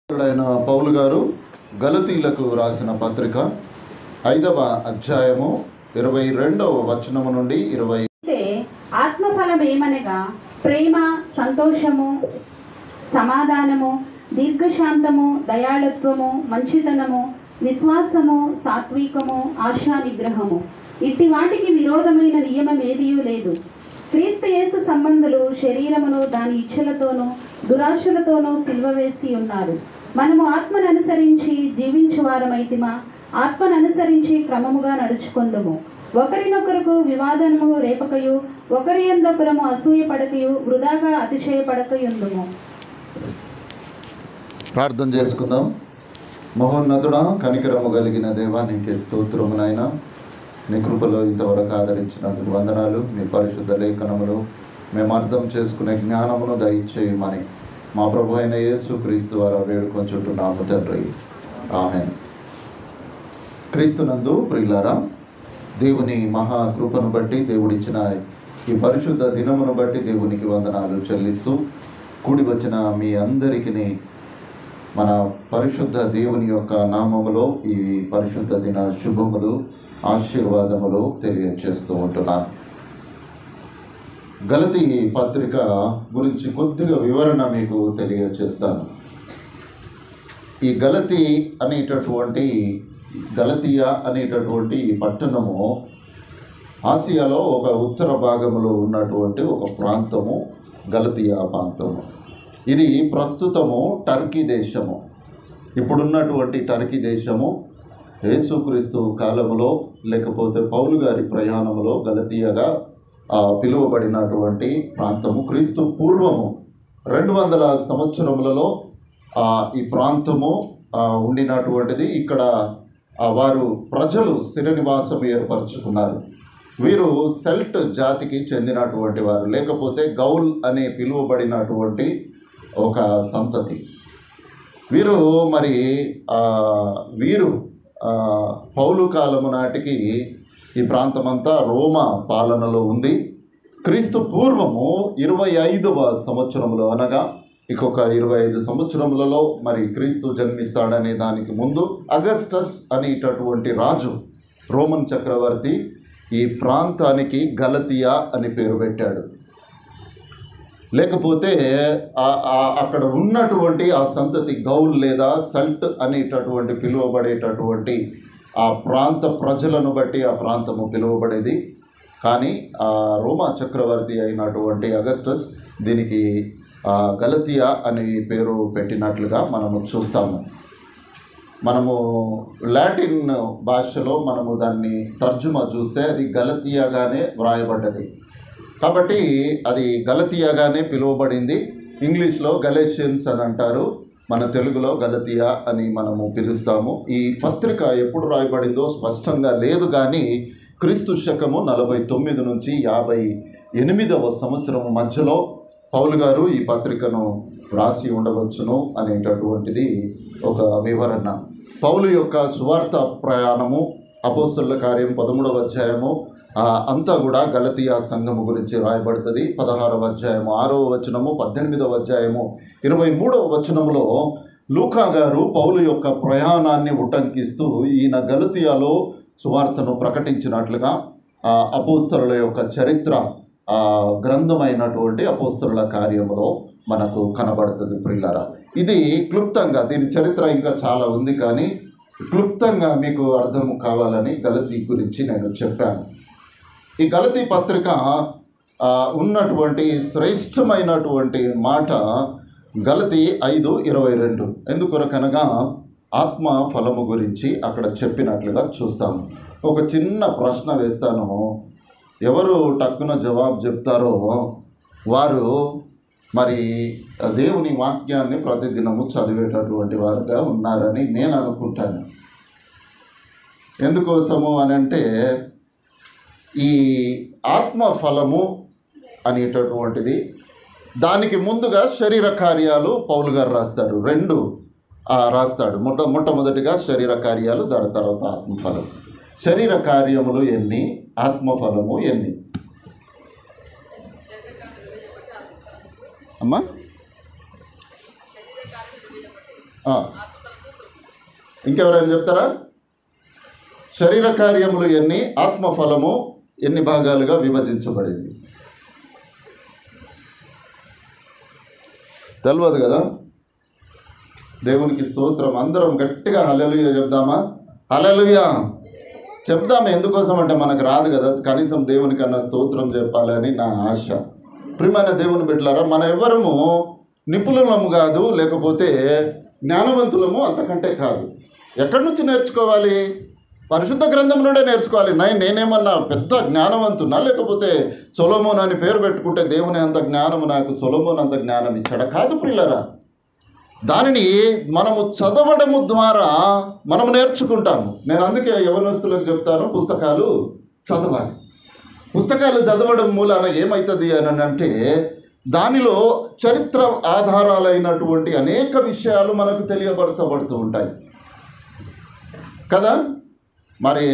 పౌలు గారు గలతీలకు రాసిన పత్రిక 5వ అధ్యాయము 22వ వచనము నుండి 20. ఆత్మఫలం ఏమనగా ప్రేమ, సంతోషము, సమాధానము, దీర్ఘశాంతము, దయాళుత్వము, మంచితనము, విశ్వాసము, సాత్వికము, ఆశా నిగ్రహము. ఇట్టి వాటికి విరోధమైన నియమం ఏదియూ లేదు. క్రీస్తు యేసు సంబంధులు శరీరమును దాని ఇచ్ఛలతోనూ దురాశలతోనూ సిల్వవేసి ఉన్నారు. మనము ఆత్మను అనుసరించి జీవించువారమైతిమా, ఆత్మను అనుసరించి క్రమముగా నడుచుకొందుము. ఒకరినొకరకు వివాదము రేపకయు, ఒకరి యందొకరము అసూయపడకయు, వృధాగా అతిశయపడకయుందుము. ప్రార్థన చేసుకుందాం. మహోన్నతుడా, కనికరము కలిగిన దేవా, నీకే స్తోత్రము నాయనా. నీ కృపలో ఇంతవరకు ఆదరించినందుకు వందనాలు. మీ పరిశుద్ధ లేఖనములు మేము అర్థం చేసుకునే జ్ఞానమును దయచేయమని మా ప్రభు అయిన యేసు క్రీస్తు ద్వారా వేడుకొంచుంటున్నాము తండ్రి. ఆమేన్. క్రీస్తునందు ప్రియులారా, దేవుని మహాకృపను బట్టి, దేవుడిచ్చిన ఈ పరిశుద్ధ దినమును బట్టి దేవునికి వందనాలు చెల్లిస్తూ కూడి వచ్చిన మీ అందరికీ మన పరిశుద్ధ దేవుని యొక్క నామములో ఈ పరిశుద్ధ దిన శుభములు, ఆశీర్వాదములు తెలియచేస్తూ ఉంటున్నాను. గలతీ పత్రిక గురించి కొద్దిగా వివరణ మీకు తెలియచేస్తాను. ఈ గలతీయా అనేటటువంటి ఈ పట్టణము ఆసియాలో ఒక ఉత్తర భాగంలో ఉన్నటువంటి ఒక ప్రాంతము గలతీయా ప్రాంతము. ఇది ప్రస్తుతము టర్కీ దేశము. ఇప్పుడున్నటువంటి టర్కీ దేశము యేసుక్రీస్తు కాలములో లేకపోతే పౌలు గారి ప్రయాణములో గలతీయగా పిలువబడినటువంటి ప్రాంతము. క్రీస్తు పూర్వము 200 సంవత్సరములలో ఈ ప్రాంతము ఉండినటువంటిది. ఇక్కడ వారు ప్రజలు స్థిర నివాసం ఏర్పరచుకున్నారు. వీరు సెల్ట్ జాతికి చెందినటువంటి వారు, లేకపోతే గౌల్ అనే పిలువబడినటువంటి ఒక సంతతి. వీరు పౌలు కాలము నాటికి ఈ ప్రాంతమంతా రోమా పాలనలో ఉంది. క్రీస్తు పూర్వము 25వ సంవత్సరంలో, అనగా ఇంకొక 25 సంవత్సరములలో క్రీస్తు జన్మిస్తాడనే దానికి ముందు అగస్టస్ అనేటటువంటి రాజు, రోమన్ చక్రవర్తి, ఈ ప్రాంతానికి గలతీయా అని పేరు పెట్టాడు. లేకపోతే అక్కడ ఉన్నటువంటి ఆ సంతతి గౌల్ లేదా సల్ట్ అనేటటువంటి పిలువబడేటటువంటి ఆ ప్రాంత ప్రజలను బట్టి ఆ ప్రాంతము పిలువబడేది. కానీ ఆ రోమా చక్రవర్తి అయినటువంటి అగస్టస్ దీనికి గలతీయా అనే పేరు పెట్టినట్లుగా మనము చూస్తాము. మనము లాటిన్ భాషలో మనము దాన్ని తర్జుమా చూస్తే అది గలతీయాగానే వ్రాయబడ్డది. కాబట్టి అది గలతీయాగానే పిలువబడింది. ఇంగ్లీష్లో గలేషియన్స్ అని అంటారు, మన తెలుగులో గలతీయా అని మనము పిలుస్తాము. ఈ పత్రిక ఎప్పుడు రాయబడిందో స్పష్టంగా లేదు, కానీ క్రీస్తు శకము 49 నుంచి 58వ సంవత్సరం మధ్యలో పౌలు గారు ఈ పత్రికను రాసి ఉండవచ్చును అనేటటువంటిది ఒక వివరణ. పౌలు యొక్క సువార్త ప్రయాణము, అపోస్తలుల కార్యం 13వ అధ్యాయము అంతా కూడా గలతీయా సంఘము గురించి రాయబడుతుంది. 16వ అధ్యాయము 6వ వచనము, 18వ అధ్యాయము 23వ వచనములో లూకా గారు పౌలు యొక్క ప్రయాణాన్ని ఉటంకిస్తూ ఈయన గలతీయాలో సువార్తను ప్రకటించినట్లుగా అపోస్తలుల యొక్క చరిత్ర గ్రంథమైనటువంటి అపోస్తలుల కార్యములో మనకు కనబడుతుంది. ప్రియులారా, ఇది క్లుప్తంగా, దీని చరిత్ర ఇంకా చాలా ఉంది, కానీ క్లుప్తంగా మీకు అర్థం కావాలని గలతీ గురించి నేను చెప్పాను. ఈ గలతీ పత్రిక ఉన్నటువంటి శ్రేష్టమైనటువంటి మాట గలతీ 5:22. ఎందుకొరకనగా ఆత్మ ఫలము గురించి అక్కడ చెప్పినట్లుగా చూస్తాము. ఒక చిన్న ప్రశ్న వేస్తాను, ఎవరు టక్కున జవాబు చెప్తారో వారు దేవుని వాక్యాన్ని ప్రతిదినము చదివేటటువంటి వారుగా ఉన్నారని నేను అనుకుంటాను. ఎందుకోసము అని అంటే, ఈ ఆత్మ ఫలము అనేటటువంటిది, దానికి ముందుగా శరీర కార్యాలు పౌలు గారు రాస్తాడు. 2 రాస్తాడు. మొట్టమొదటిగా శరీర కార్యాలు, దాని తర్వాత ఆత్మఫలం. శరీర కార్యములు ఎన్ని, ఆత్మఫలము ఎన్ని అమ్మా? ఇంకెవరైనా చెప్తారా? శరీర కార్యములు ఎన్ని, ఆత్మఫలము ఎన్ని భాగాలుగా విభజించబడింది? తెలియదు కదా. దేవునికి స్తోత్రం. అందరం గట్టిగా హల్లెలూయా చెప్దామా? హల్లెలూయా చెప్దాము. ఎందుకోసం అంటే మనకు రాదు కదా, కనీసం దేవునికన్నా స్తోత్రం చెప్పాలని నా ఆశ. ప్రియమైన దేవుని బిడ్డలారా, మన ఎవరము నిపుణులము కాదు, లేకపోతే జ్ఞానవంతులము అంతకంటే కాదు. ఎక్కడి నుంచి నేర్చుకోవాలి? పరిశుద్ధ గ్రంథం నుండే నేర్చుకోవాలి. నేనేమన్నా పెద్ద జ్ఞానవంతున్నా, లేకపోతే సొలొమోన్ అని పేరు పెట్టుకుంటే దేవుని అంత జ్ఞానము నాకు సొలొమోన్ అంత జ్ఞానం ఇచ్చాడా? కాదు ప్రియులారా. దానిని మనము చదవడము ద్వారా మనము నేర్చుకుంటాము. నేను అందుకే యవనస్తులకు చెప్తాను, పుస్తకాలు చదవాలి. పుస్తకాలు చదవడం మూలాన ఏమవుతుంది అని అంటే, దానిలో చరిత్ర ఆధారాలైనటువంటి అనేక విషయాలు మనకు తెలియబడతబడుతూ ఉంటాయి కదా. మరి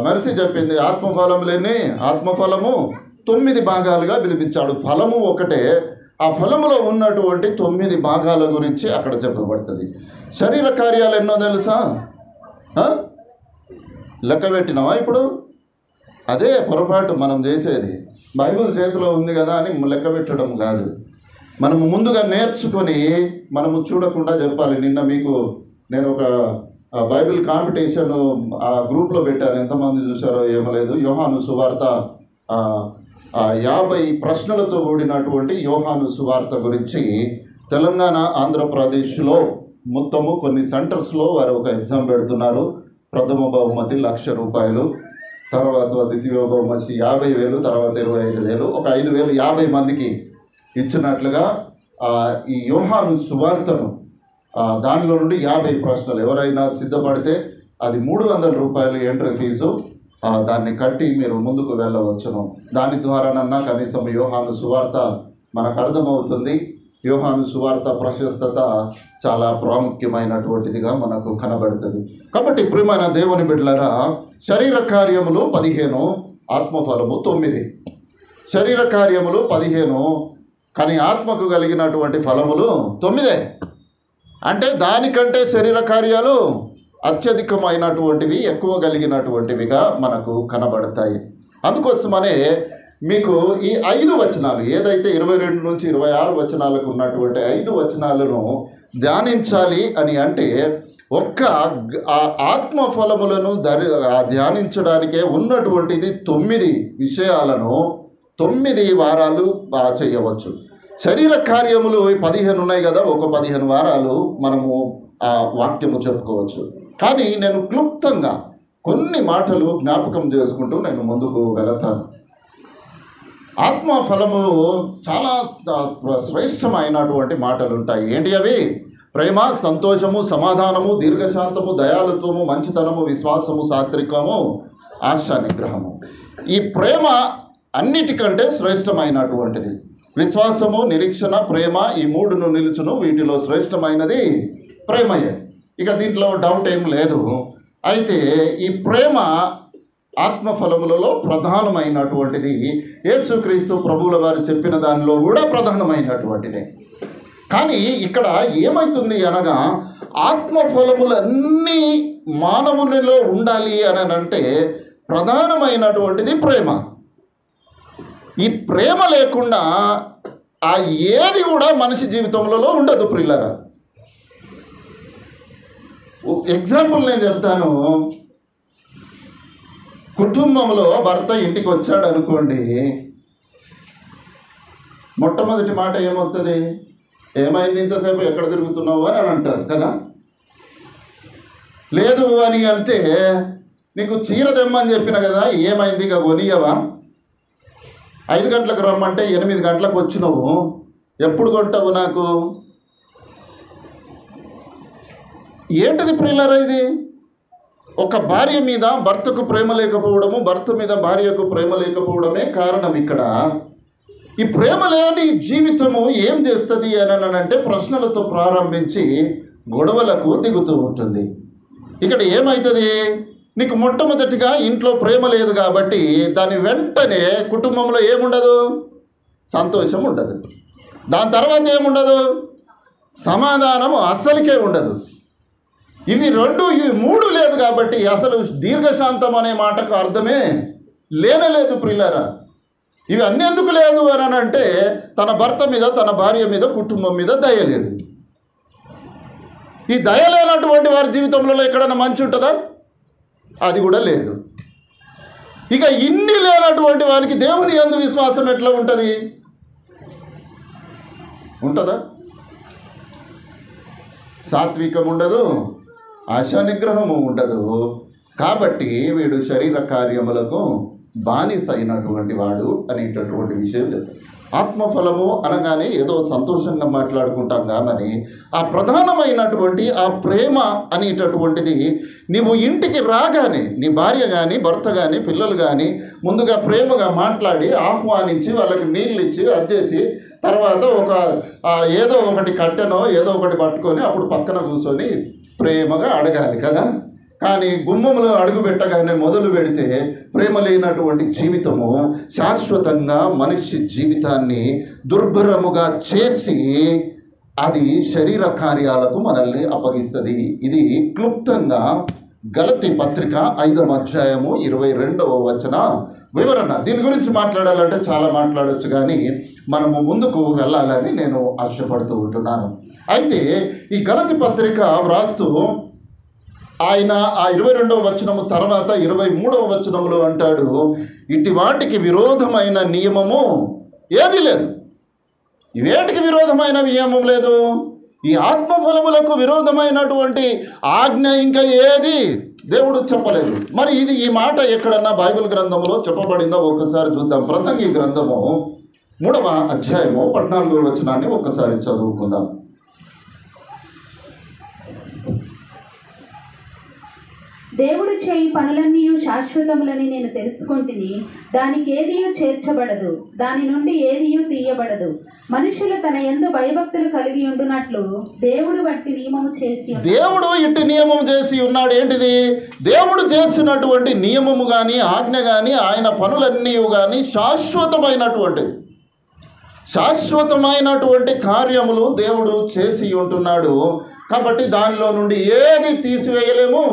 మెర్సీ చెప్పింది, ఆత్మఫలములేని ఆత్మఫలము 9 భాగాలుగా వినిపించాడు. ఫలము ఒకటే, ఆ ఫలములో ఉన్నటువంటి 9 భాగాల గురించి అక్కడ చెప్పబడుతుంది. శరీర కార్యాలు ఎన్నో తెలుసా? లెక్క పెట్టినావా ఇప్పుడు? అదే పొరపాటు మనం చేసేది. బైబిల్ చేతిలో ఉంది కదా అని లెక్క పెట్టడం కాదు. మనము ముందుగా నేర్చుకొని మనము చూడకుండా చెప్పాలి. నిన్న మీకు నేను ఒక బైబిల్ కాంపిటీషన్ ఆ గ్రూప్లో పెట్టాను. ఎంతమంది చూసారో ఏమో లేదు. యోహాను సువార్త 50 ప్రశ్నలతో కూడినటువంటి యోహాను సువార్త గురించి తెలంగాణ, ఆంధ్రప్రదేశ్లో మొత్తము కొన్ని సెంటర్స్లో వారు ఒక ఎగ్జామ్ పెడుతున్నారు. ప్రథమ బహుమతి ₹1,00,000, తర్వాత ద్వితీయ బహుమతి 50,000, తర్వాత 25,000, ఒక 5,000 50 మందికి ఇచ్చినట్లుగా ఈ యోహాను సువార్తను దానిలో నుండి 50 ప్రశ్నలు ఎవరైనా సిద్ధపడితే అది ₹300 ఎంట్రీ ఫీజు. దాన్ని కట్టి మీరు ముందుకు వెళ్ళవచ్చును. దాని ద్వారానన్నా కనీసం యోహాను సువార్త మనకు అర్థమవుతుంది. యోహాను సువార్త ప్రశస్తత చాలా ప్రాముఖ్యమైనటువంటిదిగా మనకు కనబడుతుంది. కాబట్టి ప్రియమైన దేవుని బిడ్డలారా, శరీర కార్యములు 15, ఆత్మఫలము 9. శరీర కార్యములు 15, కానీ ఆత్మకు కలిగినటువంటి ఫలములు 9. అంటే దానికంటే శరీర కార్యాలు అత్యధికమైనటువంటివి, ఎక్కువ కలిగినటువంటివిగా మనకు కనబడతాయి. అందుకోసమనే మీకు ఈ 5 వచనాలు, ఏదైతే 22 నుంచి 26 వచనాలకు ఉన్నటువంటి 5 వచనాలను ధ్యానించాలి అని అంటే, ఒక్క ఆత్మఫలములను ధ్యానించడానికే ఉన్నటువంటిది 9 విషయాలను 9 వారాలు చేయవచ్చు. శరీర కార్యములు 15 ఉన్నాయి కదా, ఒక 15 వారాలు మనము ఆ వాక్యము చెప్పుకోవచ్చు. కానీ నేను క్లుప్తంగా కొన్ని మాటలు జ్ఞాపకం చేసుకుంటూ నేను ముందుకు వెళతాను. ఆత్మఫలము చాలా శ్రేష్టమైనటువంటి మాటలు ఉంటాయి. ఏంటి అవి? ప్రేమ, సంతోషము, సమాధానము, దీర్ఘశాంతము, దయాళుత్వము, మంచితనము, విశ్వాసము, సాత్వికము, ఆశా నిగ్రహము. ఈ ప్రేమ అన్నిటికంటే శ్రేష్టమైనటువంటిది. విశ్వాసము, నిరీక్షణ, ప్రేమ, ఈ 3ను నిలుచును. వీటిలో శ్రేష్టమైనది ప్రేమయే. ఇక దీంట్లో డౌట్ ఏం లేదు. అయితే ఈ ప్రేమ ఆత్మఫలములలో ప్రధానమైనటువంటిది. యేసుక్రీస్తు ప్రభువుల వారు చెప్పిన దానిలో కూడా ప్రధానమైనటువంటిది. కానీ ఇక్కడ ఏమవుతుంది అనగా, ఆత్మఫలములన్నీ మానవునిలో ఉండాలి అని అంటే ప్రధానమైనటువంటిది ప్రేమ. ఈ ప్రేమ లేకుండా ఏది కూడా మనిషి జీవితంలో ఉండదు ప్రియులారా. ఎగ్జాంపుల్ నేను చెప్తాను. కుటుంబంలో భర్త ఇంటికి వచ్చాడు అనుకోండి, మొట్టమొదటి మాట ఏమొస్తుంది? ఏమైంది ఇంతసేపు, ఎక్కడ తిరుగుతున్నావు అని అంటారు కదా. లేదు అని అంటే, నీకు చీర తెమ్మని చెప్పిన కదా, ఏమైంది ఇక కొనియవా? 5 గంటలకు రమ్మంటే 8 గంటలకు వచ్చినావు, ఎప్పుడు కొంటావు నాకు? ఏంటిది ప్రియులారా ఇది? ఒక భార్య మీద భర్తకు ప్రేమ లేకపోవడము, భర్త మీద భార్యకు ప్రేమ లేకపోవడమే కారణం. ఇక్కడ ఈ ప్రేమ లేని జీవితము ఏం చేస్తుంది అని అంటే, ప్రశ్నలతో ప్రారంభించి గొడవలకు దిగుతూ ఉంటుంది. ఇక్కడ ఏమవుతుంది? నీకు మొట్టమొదటిగా ఇంట్లో ప్రేమ లేదు కాబట్టి దాని వెంటనే కుటుంబంలో ఏముండదు? సంతోషం ఉండదు. దాని తర్వాత ఏముండదు? సమాధానము అస్సలకే ఉండదు. ఇవి మూడు లేదు కాబట్టి అసలు దీర్ఘశాంతం అనే మాటకు అర్థమే లేనలేదు ప్రియులారా. ఇవి అన్నీ ఎందుకు లేదు అని అంటే తన భర్త మీద, తన భార్య మీద, కుటుంబం మీద దయ లేదు. ఈ దయ లేనటువంటి వారి జీవితంలో ఎక్కడైనా మంచి ఉంటుందా? అది కూడా లేదు. ఇక ఇన్ని లేనటువంటి వారికి దేవుని యందు విశ్వాసం ఎట్లా ఉంటుంది? ఉంటుందా? సాత్వికం ఉండదు, ఆశా నిగ్రహము ఉండదు. కాబట్టి వీడు శరీర కార్యములకు బానిస అయినటువంటి వాడు అనేటటువంటి విషయం చెప్తాడు. ఆత్మఫలము అనగానే ఏదో సంతోషంగా మాట్లాడుకుంటాం కానీ ఆ ప్రధానమైనటువంటి ఆ ప్రేమ అనేటటువంటిది నీవు ఇంటికి రాగానే నీ భార్య కానీ, భర్త కానీ, పిల్లలు కానీ ముందుగా ప్రేమగా మాట్లాడి ఆహ్వానించి వాళ్ళకి నీళ్ళు ఇచ్చి అద్దేసి తర్వాత ఏదో ఒకటి కట్టెనో ఏదో ఒకటి పట్టుకొని అప్పుడు పక్కన కూర్చొని ప్రేమగా అడగాలి కదా. కానీ గుమ్మంలో అడుగు పెట్టగానే మొదలు పెడితే ప్రేమ లేనటువంటి జీవితము శాశ్వతంగా మనిషి జీవితాన్ని దుర్భరముగా చేసి అది శరీర కార్యాలకు మనల్ని అప్పగిస్తుంది. ఇది క్లుప్తంగా గలతీ పత్రిక 5వ అధ్యాయము 22వ వచన వివరణ. దీని గురించి మాట్లాడాలంటే చాలా మాట్లాడవచ్చు, కానీ మనము ముందుకు వెళ్ళాలని నేను ఆశపడుతూ ఉంటున్నాను. అయితే ఈ గలతీ పత్రిక వ్రాస్తూ ఆయన ఆ 22వ వచనము తర్వాత 23వ వచనములో అంటాడు, ఇటు వాటికి విరోధమైన నియమము ఏది లేదు. వేటికి విరోధమైన నియమం లేదు. ఈ ఆత్మఫలములకు విరోధమైనటువంటి ఆజ్ఞ ఇంకా ఏది దేవుడు చెప్పలేదు. మరి ఈ మాట ఎక్కడన్నా బైబిల్ గ్రంథంలో చెప్పబడిందో ఒకసారి చూద్దాం. ప్రసంగి గ్రంథము 3వ అధ్యాయము 14వ వచనాన్ని ఒక్కసారి చదువుకుందాం. దేవుడు చేయి పనులన్నీ శాశ్వతములని నేను తెలుసుకుంటుని, దానికి ఏదియూ చేర్చబడదు, దాని నుండి ఏదియూ తీయబడదు. మనుషులు తన యందు భయభక్తులు కలిగి ఉండునట్లు దేవుడు ఇట్టి నియమం చేసి ఉన్నాడు. ఏంటిది? దేవుడు చేసినటువంటి నియమము కానీ ఆజ్ఞ కానీ ఆయన పనులన్నీ కానీ శాశ్వతమైనటువంటిది. శాశ్వతమైనటువంటి కార్యములు దేవుడు చేసి ఉంటున్నాడు. కాబట్టి దానిలో నుండి ఏది తీసివేయలేము,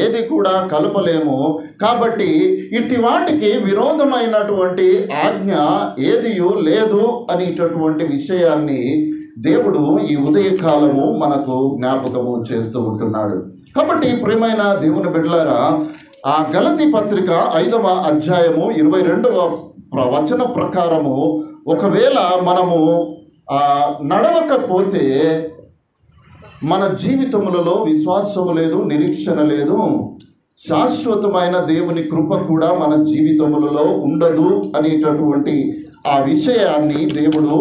ఏది కూడా కలపలేము. కాబట్టి ఇట్టి వాటికి విరోధమైనటువంటి ఆజ్ఞ ఏదియూ లేదు అనేటటువంటి విషయాన్ని దేవుడు ఈ ఉదయకాలము మనకు జ్ఞాపకము చేస్తూ ఉంటున్నాడు. కాబట్టి ప్రియమైన దేవుని బిడ్డలారా, ఆ గలతీ పత్రిక 5వ అధ్యాయము 22వ వచన ప్రకారము ఒకవేళ మనము నడవకపోతే మన జీవితములలో విశ్వాసము లేదు, నిరీక్షణ లేదు, శాశ్వతమైన దేవుని కృప కూడా మన జీవితములలో ఉండదు అనేటటువంటి ఆ విషయాన్ని దేవుడు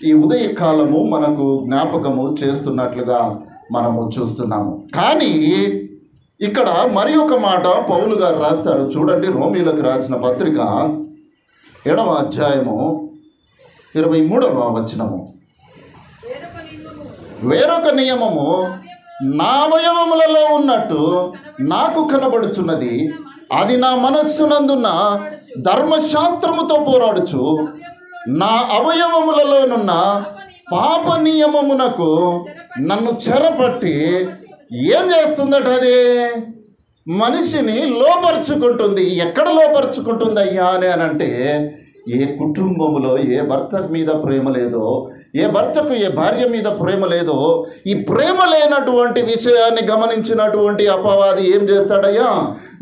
ఈ ఉదయకాలము మనకు జ్ఞాపకము చేస్తున్నట్లుగా మనము చూస్తున్నాము. కానీ ఇక్కడ మరి ఒక మాట పౌలు గారు రాస్తారు. చూడండి, రోమీలకు రాసిన పత్రిక 7వ అధ్యాయము 23వ వచనము. వేరొక నియమము నా అవయవములలో ఉన్నట్టు నాకు కనబడుచున్నది, అది నా మనస్సునందున్న ధర్మశాస్త్రముతో పోరాడుచు నా అవయవములలోనున్న పాప నియమమునకు నన్ను చెరపట్టి ఏం చేస్తుందట? అది మనిషిని లోపరుచుకుంటుంది. ఎక్కడ లోపరుచుకుంటుంది అయ్యా అని అంటే, ఏ కుటుంబములో ఏ భర్త మీద ప్రేమ లేదో, ఏ భర్తకు ఏ భార్య మీద ప్రేమ లేదో, ఈ ప్రేమ లేనటువంటి విషయాన్ని గమనించినటువంటి అపవాది ఏం చేస్తాడయ్యా?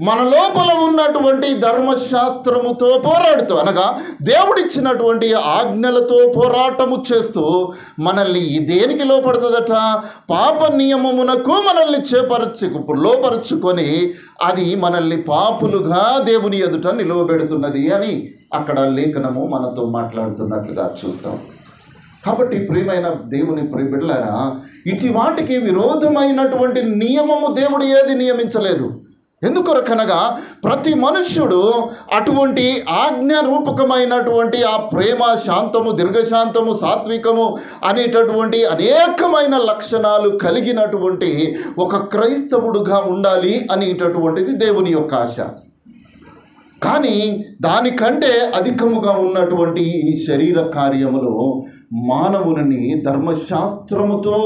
మన లోపల ఉన్నటువంటి ధర్మశాస్త్రముతో పోరాడుతూ, అనగా దేవుడిచ్చినటువంటి ఆజ్ఞలతో పోరాటము చేస్తూ మనల్ని దేనికి లోపడుతుందట? పాప నియమమునకు మనల్ని లోపరుచుకొని అది మనల్ని పాపులుగా దేవుని ఎదుట నిలువబెడుతున్నది అని అక్కడ లేఖనము మనతో మాట్లాడుతున్నట్లుగా చూస్తాం. కాబట్టి ప్రియమైన దేవుని బిడ్డలారా, ఇటు వాటికి విరోధమైనటువంటి నియమము దేవుడు ఏది నియమించలేదు. ఎందుకొరకనగా ప్రతి మనుష్యుడు అటువంటి ఆజ్ఞారూపకమైనటువంటి ఆ ప్రేమ, శాంతము, దీర్ఘశాంతము, సాత్వికము అనేటటువంటి అనేకమైన లక్షణాలు కలిగినటువంటి ఒక క్రైస్తవుడుగా ఉండాలి అనేటటువంటిది దేవుని యొక్క ఆశ. కానీ దానికంటే అధికముగా ఉన్నటువంటి ఈ శరీర కార్యములు మానవుని ధర్మశాస్త్రముతో,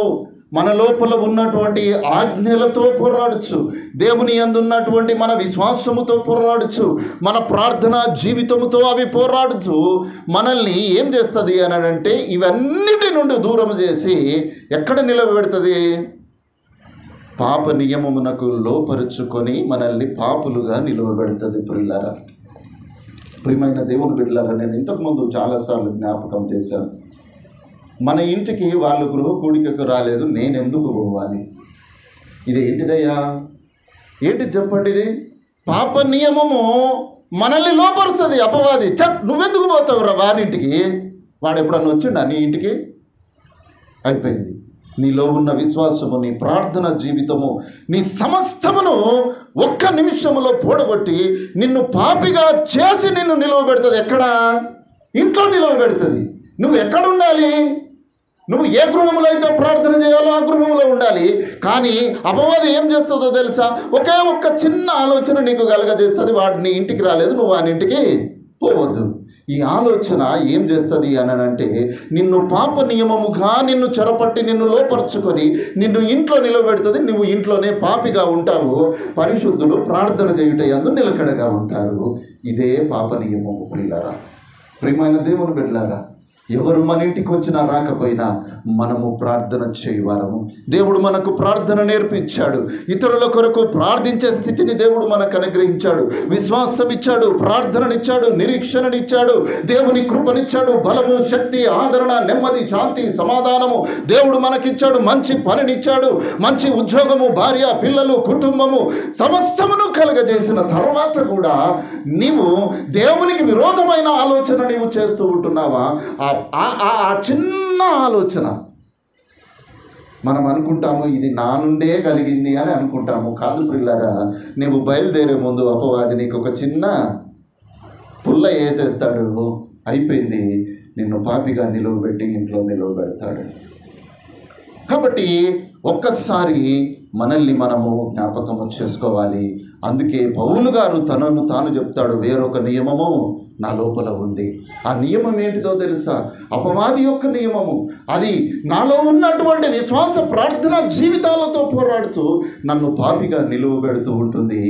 మన లోపల ఉన్నటువంటి ఆజ్ఞలతో పోరాడచ్చు, దేవుని యందు ఉన్నటువంటి మన విశ్వాసముతో పోరాడచ్చు, మన ప్రార్థనా జీవితముతో అవి పోరాడుతూ మనల్ని ఏం చేస్తుంది అని అంటే ఇవన్నిటి నుండి దూరం చేసి ఎక్కడ నిలబెడుతుంది? పాప నియమమునకు లోపరుచుకొని మనల్ని పాపులుగా నిలవబెడుతుంది. ప్రియులారా, ప్రియమైన దేవుని బిడ్డలారా, నేను ఇంతకుముందు చాలాసార్లు జ్ఞాపకం చేశాను. మన ఇంటికి వాళ్ళు గృహ కూడికకు రాలేదు, నేను ఎందుకు పోవాలి? ఇది ఏంటిదయ్యా? ఏంటి చెప్పండి? ఇది పాప నియమము మనల్ని లోపరుస్తుంది. అపవాది నువ్వెందుకు పోతావురా వారింటికి? వాడు ఎప్పుడన్నా వచ్చిండా నీ ఇంటికి? అయిపోయింది. నీలో ఉన్న విశ్వాసము, నీ ప్రార్థన జీవితము, నీ సమస్తమును ఒక్క నిమిషములో పోడగొట్టి నిన్ను పాపిగా చేసి నిన్ను నిలవబెడుతుంది. ఎక్కడా? ఇంట్లో నిలవబెడుతుంది. నువ్వు ఎక్కడ ఉండాలి? నువ్వు ఏ గృహంలో అయితే ప్రార్థన చేయాలో ఆ గృహంలో ఉండాలి. కానీ అపవాది ఏం చేస్తుందో తెలుసా? ఒకే ఒక్క చిన్న ఆలోచన నీకు కలగజేస్తుంది. వాడు నీ ఇంటికి రాలేదు, నువ్వు వాని ఇంటికి పోవద్దు. ఈ ఆలోచన ఏం చేస్తుంది అని అంటే నిన్ను పాప నియమముగా నిన్ను చెరపట్టి నిన్ను లోపరుచుకొని నిన్ను ఇంట్లో నిలబెడుతుంది. నువ్వు ఇంట్లోనే పాపిగా ఉంటావు. పరిశుద్ధులు ప్రార్థన చేయుట యందు నిలకడగా ఉంటారు. ఇదే పాప నియమము. ప్రియులారా, ప్రియమైన దేవుని బిడ్డలారా, ఎవరు మన ఇంటికి వచ్చినా రాకపోయినా మనము ప్రార్థన చేయవారము. దేవుడు మనకు ప్రార్థన నేర్పించాడు. ఇతరుల కొరకు ప్రార్థించే స్థితిని దేవుడు మనకు అనుగ్రహించాడు. విశ్వాసం ఇచ్చాడు, ప్రార్థననిచ్చాడు, నిరీక్షణనిచ్చాడు, దేవుని కృపనిచ్చాడు, బలము, శక్తి, ఆదరణ, నెమ్మది, శాంతి, సమాధానము దేవుడు మనకిచ్చాడు. మంచి పనినిచ్చాడు, మంచి ఉద్యోగము, భార్య, పిల్లలు, కుటుంబము సమస్తమును కలగజేసిన తర్వాత కూడా నీవు దేవునికి విరోధమైన ఆలోచన నీవు చేస్తూ ఉంటున్నావా? ఆ చిన్న ఆలోచన మనం అనుకుంటాము ఇది నా నుండే కలిగింది అని అనుకుంటాము. కాదు ప్రియులారా, నువ్వు బయలుదేరే ముందు అపవాది నీకు ఒక చిన్న పుల్ల వేసేస్తాడు. అయిపోయింది, నిన్ను పాపిగా నిలువబెట్టి ఇంట్లో నిలువబెడతాడు. కాబట్టి ఒక్కసారి మనల్ని మనము జ్ఞాపకము చేసుకోవాలి. అందుకే పౌలు గారు తనను తాను చెప్తాడు, వేరొక నియమము నా లోపల ఉంది. ఆ నియమం ఏంటిదో తెలుసా? అపవాది యొక్క నియమము. అది నాలో ఉన్నటువంటి విశ్వాస ప్రార్థన జీవితాలతో పోరాడుతూ నన్ను పాపిగా నిలువబెడుతూ ఉంటుంది.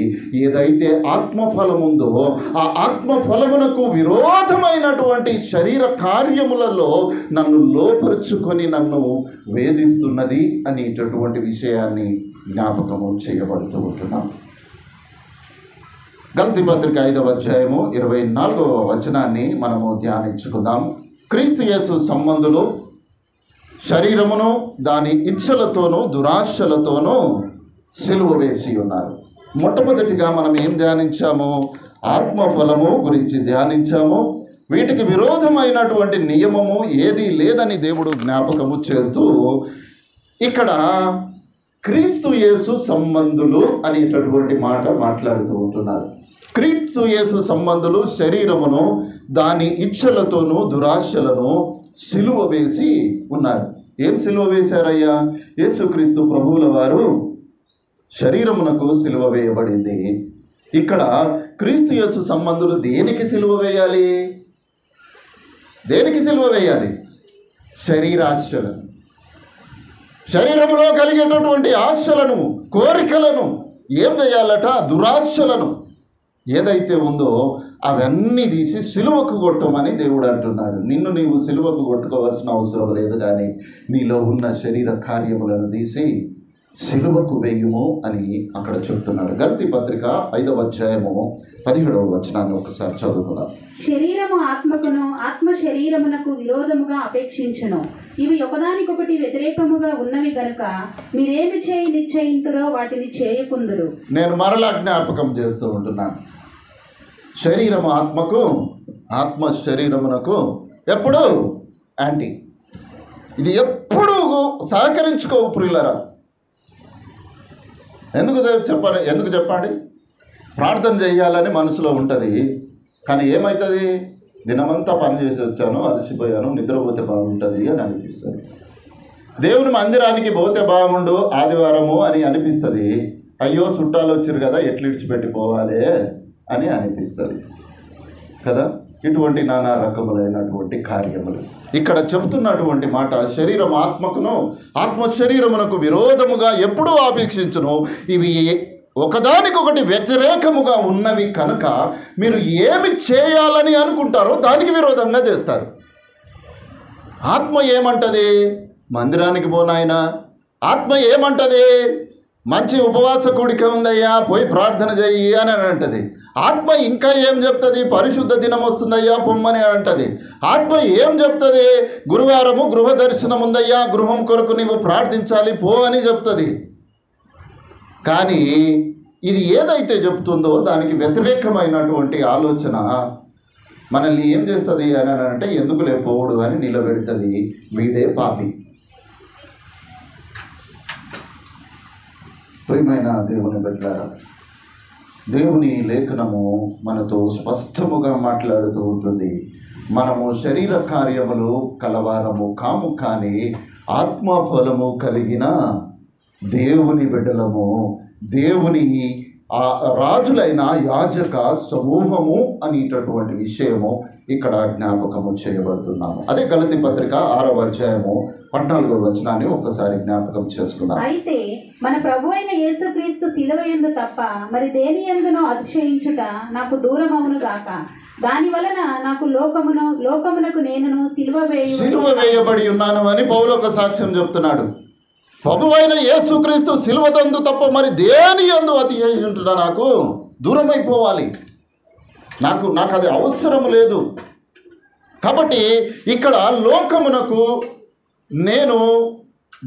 ఏదైతే ఆత్మఫలం ఉందో ఆ ఆత్మఫలమునకు విరోధమైనటువంటి శరీర కార్యములలో నన్ను లోపరుచుకొని నన్ను వేధిస్తున్నది అనేటటువంటి విషయాన్ని జ్ఞాపకము చేయబడుతూ ఉంటున్నాం. గలతీ పత్రిక 5వ అధ్యాయము 24వ వచనాన్ని మనము ధ్యానించుకుందాం. క్రీస్తు యేసు సంబంధులు శరీరమును దాని ఇచ్చలతోనూ దురాశలతోనూ సిలువ వేసి ఉన్నారు. మొట్టమొదటిగా మనం ఏం ధ్యానించాము? ఆత్మఫలము గురించి ధ్యానించాము. వీటికి విరోధమైనటువంటి నియమము ఏదీ లేదని దేవుడు జ్ఞాపకము చేస్తూ ఇక్కడ క్రీస్తు యేసు సంబంధులు అనేటటువంటి మాట మాట్లాడుతూ ఉంటున్నారు. క్రీస్తు యేసు సంబంధులు శరీరమును దాని ఇచ్చలతోనూ దురాశలను సిలువ వేసి ఉన్నారు. ఏం సిలువ వేశారయ్యా? యేసుక్రీస్తు ప్రభువుల వారు శరీరమునకు సిలువ వేయబడింది. ఇక్కడ క్రీస్తు యేసు సంబంధులు దేనికి సిలువ వేయాలి? దేనికి సిలువ వేయాలి? శరీరాశలను, శరీరంలో కలిగేటటువంటి ఆశలను, కోరికలను ఏం చేయాలట? దురాశలను ఏదైతే ఉందో అవన్నీ తీసి సిలువకు కొట్టమని దేవుడు అంటున్నాడు. నిన్ను నీవు సిలువకు కొట్టుకోవాల్సిన అవసరం లేదు, కానీ నీలో ఉన్న శరీర కార్యములను తీసి సిలువకు వేయుము అని అక్కడ చెప్తున్నాడు. గలతీ పత్రిక 5వ అధ్యాయము 17వ వచనాన్ని ఒకసారి చదువుకున్నాం. శరీరము ఆత్మకును, ఆత్మ శరీరమునకు విరోధముగా అపేక్షించును. ఇవి ఒకదానికొకటి వ్యతిరేకముగా ఉన్నవి గనుక మీరేమి చేయి నిశ్చయింతురో వాటిని చేయకుందురు. నేను మరలా జ్ఞాపకం చేస్తూ ఉంటున్నాను. శరీరము ఆత్మకు, ఆత్మ శరీరమునకు ఎప్పుడు యాంటీ. ఇది ఎప్పుడు సహకరించుకోవు ప్రియులరా. ఎందుకు చెప్పండి? ప్రార్థన చేయాలని మనసులో ఉంటుంది, కానీ ఏమవుతుంది? దినమంతా పని చేసి వచ్చాను, అలసిపోయాను, నిద్రపోతే బాగుంటుంది అని అనిపిస్తుంది. దేవుని మందిరానికి పోతే బాగుండు ఆదివారము అని అనిపిస్తుంది. అయ్యో చుట్టాలు వచ్చారు కదా, ఎట్లు ఇడిచిపెట్టి పోవాలి అని అనిపిస్తుంది కదా. ఇటువంటి నానా రకములైనటువంటి కార్యములు ఇక్కడ చెబుతున్నటువంటి మాట, శరీరం ఆత్మకును ఆత్మ శరీరమునకు విరోధముగా ఎప్పుడూ ఆపేక్షించును, ఇవి ఒకదానికొకటి వ్యతిరేకముగా ఉన్నవి కనుక మీరు ఏమి చేయాలని అనుకుంటారో దానికి విరోధంగా చేస్తారు. ఆత్మ ఏమంటది? మందిరానికి పోనాయన. ఆత్మ ఏమంటది? మంచి ఉపవాస కూడిక ఉందయ్యా, పోయి ప్రార్థన చెయ్యి అని అంటది. ఆత్మ ఇంకా ఏం చెప్తుంది? పరిశుద్ధ దినం వస్తుందయ్యా, పొమ్మని అంటది. ఆత్మ ఏం చెప్తుంది? గురువారము గృహ దర్శనం ఉందయ్యా, గృహం కొరకు నీవు ప్రార్థించాలి, పో అని చెప్తుంది. కానీ ఇది ఏదైతే చెప్తుందో దానికి వ్యతిరేకమైనటువంటి ఆలోచన మనల్ని ఏం చేస్తుంది అని అంటే, ఎందుకులే పోవుడు అని నిలబెడుతుంది. వీడే పాపి. ప్రియమైన దేవుని బిడ్డలారా, దేవుని లేఖనము మనతో స్పష్టముగా మాట్లాడుతూ ఉంటుంది. మనము శరీర కార్యములు కలవారము కాము, కానీ ఆత్మఫలము కలిగిన దేవుని బిడ్డలము, దేవుని రాజులైన యాజక సమూహము అనేటటువంటి విషయము ఇక్కడ జ్ఞాపకము చేయబడుతున్నాము. అదే గలతీ పత్రిక 6వ అధ్యాయము 14వ వచనాన్ని ఒకసారి జ్ఞాపకం చేసుకుందాం. అయితే మన ప్రభు అయిన యేసుక్రీస్తు శిలువ యందు తప్ప మరి దేని యందునో అతిశయించుట నాకు దూరమవును గాక. దాని వలన నాకు లోకమునకు నేనును సిలువ వేయబడి ఉన్నాను అని పౌలు ఒక సాక్ష్యం చెప్తున్నాడు. ప్రభువైన యేసుక్రీస్తు సిలువదందు తప్ప మరి దేని యందు అతిశయించుట నాకు దూరమైపోవాలి, నాకు అది అవసరం లేదు. కాబట్టి ఇక్కడ లోకమునకు నేను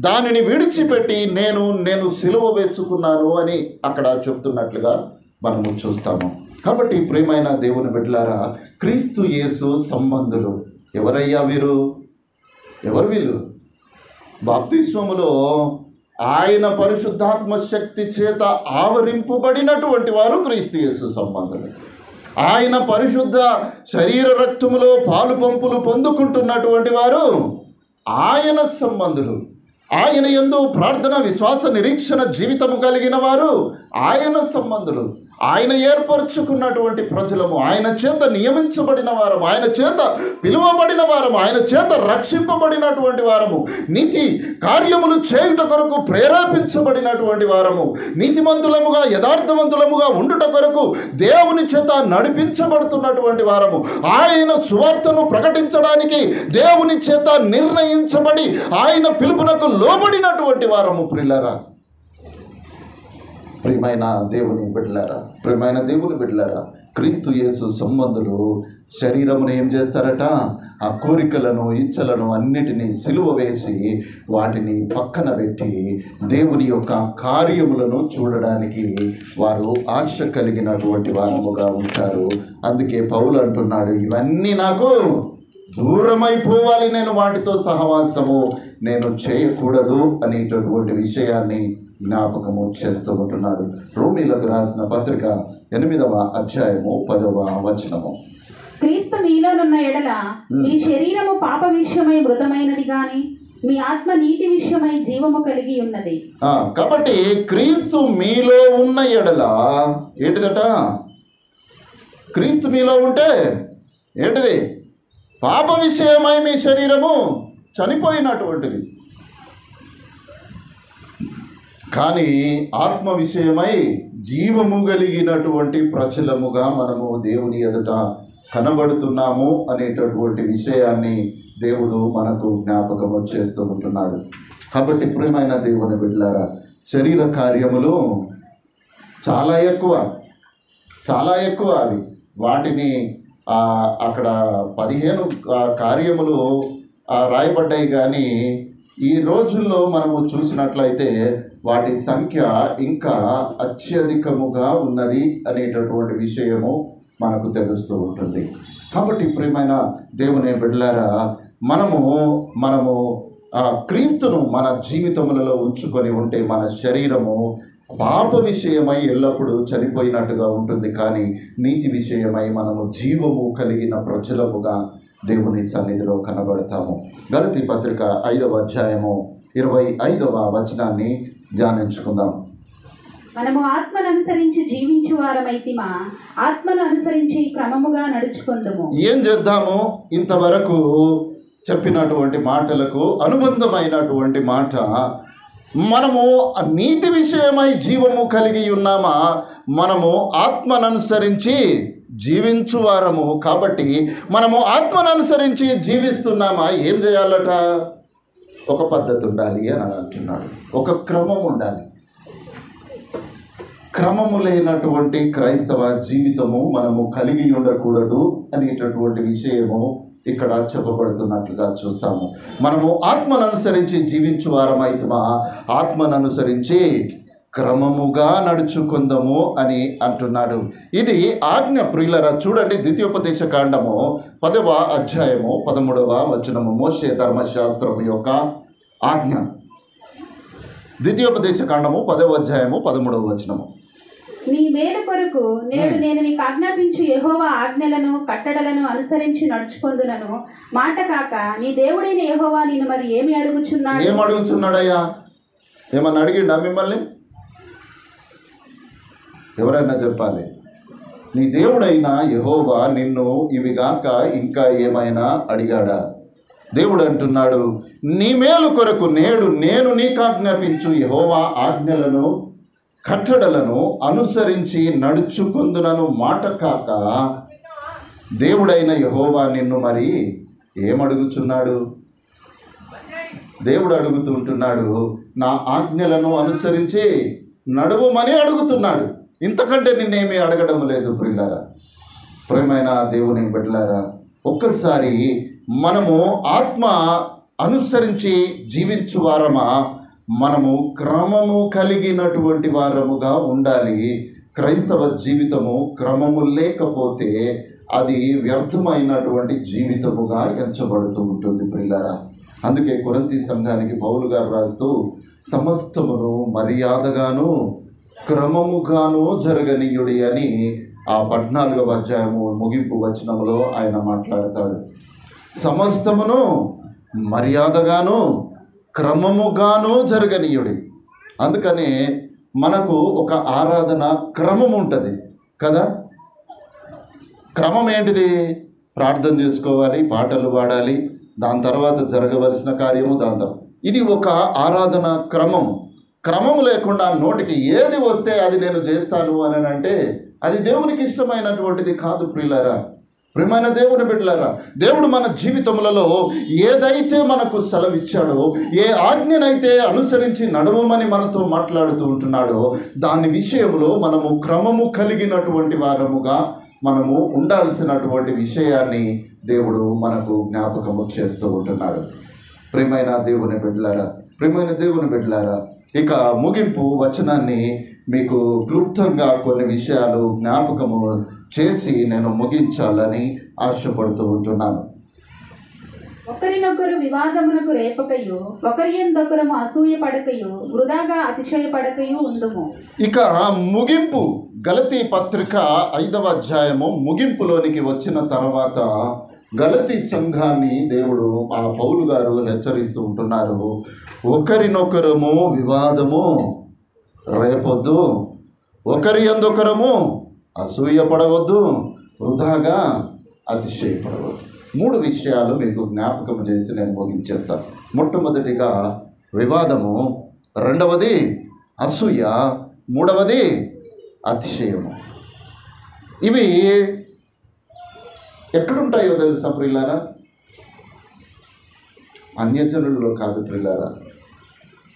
దానిని విడిచిపెట్టి నేను సిలువ వేసుకున్నాను అని అక్కడ చెప్తున్నట్లుగా మనము చూస్తాము. కాబట్టి ప్రియమైన దేవుని బిడ్డలారా, క్రీస్తు యేసు సంబంధులు ఎవరయ్యా వీరు? ఎవరు వీళ్ళు? బాప్తిస్మములో ఆయన పరిశుద్ధాత్మ శక్తి చేత ఆవరింపబడినటువంటి వారు క్రీస్తు యేసు సంబంధులు. ఆయన పరిశుద్ధ శరీర రక్తములో పాలు పంపులు పొందుకుంటున్నటువంటి వారు ఆయన సంబంధులు. ఆయన యందు ప్రార్థన విశ్వాస నిరీక్షణ జీవితము కలిగిన వారు ఆయన సంబంధులు. ఆయన ఏర్పరచుకున్నటువంటి ప్రజలము, ఆయన చేత నియమించబడిన వారము, ఆయన చేత పిలువబడిన వారము, ఆయన చేత రక్షింపబడినటువంటి వారము, నీతి కార్యములు చేయుట కొరకు ప్రేరేపించబడినటువంటి వారము, నీతిమంతులముగా యథార్థవంతులముగా ఉండుట కొరకు దేవుని చేత నడిపించబడుతున్నటువంటి వారము, ఆయన సువార్తను ప్రకటించడానికి దేవుని చేత నిర్ణయించబడి ఆయన పిలుపునకు లోబడినటువంటి వారము. ప్రియమైన దేవుని బిడ్డలారా, క్రీస్తు యేసు సంబంధులు శరీరమును ఏం చేస్తారట? ఆ కోరికలను ఇచ్చలను అన్నిటినీ సిలువ వేసి వాటిని పక్కన పెట్టి దేవుని యొక్క కార్యములను చూడడానికి వారు ఆశ కలిగినటువంటి వారముగా ఉంటారు. అందుకే పౌలు అంటున్నాడు, ఇవన్నీ నాకు దూరమైపోవాలి, నేను వాటితో సహవాసము నేను చేయకూడదు అనేటటువంటి విషయాన్ని జ్ఞాపకము చేస్తూ ఉంటున్నాడు. రోమీలకు రాసిన పత్రిక 8వ అధ్యాయము 10వ వచనము. క్రీస్తు మీలోనున్న ఎడల మీ శరీరము పాప విషయమై మృతమైనది గాని మీ ఆత్మ నీతి విషయమై జీవము కలిగి ఉన్నది. కాబట్టి క్రీస్తు మీలో ఉన్న ఎడల ఏంటిదట? క్రీస్తు మీలో ఉంటే ఏంటిది? పాప విషయమై మీ శరీరము చనిపోయినటువంటిది, కానీ ఆత్మ విషయమై జీవము కలిగినటువంటి ప్రజలముగా మనము దేవుని ఎదుట కనబడుతున్నాము అనేటటువంటి విషయాన్ని దేవుడు మనకు జ్ఞాపకము చేస్తూ ఉంటున్నాడు. కాబట్టి ప్రియమైన దేవుని బిడ్డలారా, శరీర కార్యములు చాలా ఎక్కువ అవి. వాటిని అక్కడ 15 కార్యములు రాయబడ్డాయి, కానీ ఈ రోజుల్లో మనము చూసినట్లయితే వాటి సంఖ్య ఇంకా అత్యధికముగా ఉన్నది అనేటటువంటి విషయము మనకు తెలుస్తూ ఉంటుంది. కాబట్టి ప్రియమైన దేవుని బిడ్డలారా, మనము క్రీస్తును మన జీవితములలో ఉంచుకొని ఉంటే మన శరీరము పాప విషయమై ఎల్లప్పుడూ చనిపోయినట్టుగా ఉంటుంది, కానీ నీతి విషయమై మనము జీవము కలిగిన ప్రజలముగా దేవుని సన్నిధిలో కనబడతాము. గలతీ పత్రిక 5వ అధ్యాయము 25వ వచనాన్ని ధ్యానించుకుందాం. మనము ఆత్మను అనుసరించి జీవించు వారమైతిమా, ఆత్మను అనుసరించి క్రమముగా నడుచుకుందుము. ఏం చేద్దాము? ఇంతవరకు చెప్పినటువంటి మాటలకు అనుబంధమైనటువంటి మాట, మనము నీతి విషయమై జీవము కలిగి ఉన్నామా, మనము ఆత్మను అనుసరించి జీవించువారము. కాబట్టి మనము ఆత్మను అనుసరించి జీవిస్తున్నామా? ఏం చేయాలట? ఒక పద్ధతి ఉండాలి అని అంటున్నాడు. ఒక క్రమం ఉండాలి. క్రమము లేనటువంటి క్రైస్తవ జీవితము మనము కలిగి ఉండకూడదు అనేటటువంటి విషయము ఇక్కడ చెప్పబడుతున్నట్లుగా చూస్తాము. మనము ఆత్మను అనుసరించి జీవించు వారమైతమా, ఆత్మను అనుసరించి క్రమముగా నడుచుకుందాము అని అంటున్నాడు. ఇది ఆజ్ఞ ప్రియులరా. చూడండి, ద్వితీయోపదేశ కాండము 10వ అధ్యాయము 13వ వచనము, మోషే ధర్మశాస్త్రము యొక్క ఆజ్ఞ. ద్వితీయోపదేశ కాండము 10వ అధ్యాయము 13వ వచనము. నీ మేలు కొరకు నేడు నేను నీకు ఆజ్ఞాపించు యెహోవా ఆజ్ఞలను కట్టడలను అనుసరించి నడుచుకొందునను మాట కాక నీ దేవుడైన యెహోవా నిన్ను మరి ఏమి అడుగుచున్నాడు? ఏం అడుగుచున్నాడయ్యా? ఏమన్నా అడిగిండా మిమ్మల్ని? ఎవరైనా చెప్పాలి. నీ దేవుడైన యెహోవా నిన్ను ఇవిగాక ఇంకా ఏమైనా అడిగాడా? దేవుడు అంటున్నాడు, నీ మేలు కొరకు నేడు నేను నీకు ఆజ్ఞాపించు యెహోవా ఆజ్ఞలను కట్టడలను అనుసరించి నడుచుకుందునను మాట కాక దేవుడైన యెహోవా నిన్ను మరి ఏమడుగుచున్నాడు? దేవుడు అడుగుతుంటున్నాడు, నా ఆజ్ఞలను అనుసరించి నడువమని అడుగుతున్నాడు. ఇంతకంటే నిన్నేమీ అడగడం లేదు ప్రియులారా. ప్రియమైన దేవుని బిడ్డలారా, ఒక్కసారి మనము ఆత్మ అనుసరించి జీవించు వారమా, మనము క్రమము కలిగినటువంటి వారముగా ఉండాలి. క్రైస్తవ జీవితము క్రమము లేకపోతే అది వ్యర్థమైనటువంటి జీవితముగా ఎంచబడుతూ ఉంటుంది ప్రియులారా. అందుకే కొరింథీ సంఘానికి పౌలు గారు రాస్తూ, సమస్తమును మర్యాదగాను క్రమముగాను జరగనీయుడి అని ఆ 14వ అధ్యాయము ముగింపు వచనములో ఆయన మాట్లాడతాడు. సమస్తమును మర్యాదగాను క్రమముగాను జరగనీయుడి. అందుకనే మనకు ఒక ఆరాధన క్రమం ఉంటుంది కదా. క్రమం ఏంటిది? ప్రార్థన చేసుకోవాలి, పాటలు పాడాలి, దాని తర్వాత జరగవలసిన కార్యము దాని తర్వాత. ఇది ఒక ఆరాధన క్రమం. క్రమం లేకుండా నోటికి ఏది వస్తే అది నేను చేస్తాను అని అంటే అది దేవునికి ఇష్టమైనటువంటిది కాదు ప్రియులారా. ప్రియమైన దేవుని బిడ్డలారా, దేవుడు మన జీవితములలో ఏదైతే మనకు సెలవిచ్చాడో, ఏ ఆజ్ఞనైతే అనుసరించి నడవమని మనతో మాట్లాడుతూ ఉంటున్నాడో, దాని విషయంలో మనము క్రమము కలిగినటువంటి వారముగా మనము ఉండాల్సినటువంటి విషయాన్ని దేవుడు మనకు జ్ఞాపకము చేస్తూ ఉంటున్నాడు. ప్రియమైన దేవుని బిడ్డలారా, ఇక ముగింపు వచనాన్ని మీకు క్లుప్తంగా కొన్ని విషయాలు జ్ఞాపకము చేసి నేను ముగించాలని ఆశపడుతూ ఉంటున్నాను. ఒకరినొకరు వివాదములకు రేపకయు, ఒకరి యందొకరము అసూయ పడకయు, వృధాగా అతిశయపడకయు ఉండుము. ఇక ముగింపు, గలతీ పత్రిక 5వ అధ్యాయము ముగింపులోనికి వచ్చిన తర్వాత గలతీ సంఘాన్ని దేవుడు ఆ పౌలు గారు హెచ్చరిస్తూ ఉంటున్నారు. ఒకరినొకరము వివాదము రేపొద్దు, ఒకరి యందొకరము అసూయ పడవద్దు, వృధాగా అతిశయపడవద్దు. 3 విషయాలు మీకు జ్ఞాపకం చేసి నేను ముగించేస్తాను. మొట్టమొదటిగా వివాదము, రెండవది అసూయ, మూడవది అతిశయము. ఇవి ఎక్కడుంటాయో తెలుసా ప్రియులారా? అన్యజనులలో కాదు ప్రియులారా,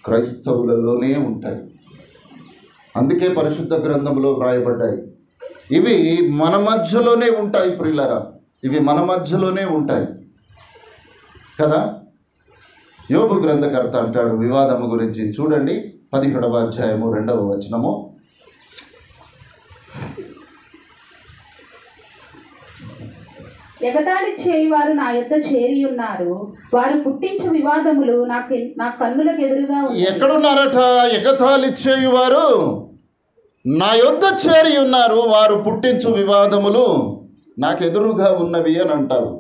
క్రైస్తవులలోనే ఉంటాయి. అందుకే పరిశుద్ధ గ్రంథంలో వ్రాయబడ్డాయి. ఇవి మన మధ్యలోనే ఉంటాయి ప్రియులారా, ఇవి మన మధ్యలోనే ఉంటాయి కదా. యోబు గ్రంథకర్త అంటాడు వివాదము గురించి. చూడండి, 17వ అధ్యాయము 2వ వచనము. ఎగతాళి చేయువారు నా యొద్ద చేరి ఉన్నారు, వారు పుట్టించు వివాదములు నా కన్నులకు ఎదురుగా ఉన్నాయి. ఎక్కడున్నారట? ఎగతాళి చేయువారు నా యొద్ద చేరి ఉన్నారు, వారు పుట్టించు వివాదములు నాకు ఎదురుగా ఉన్నవి అని అంటారు.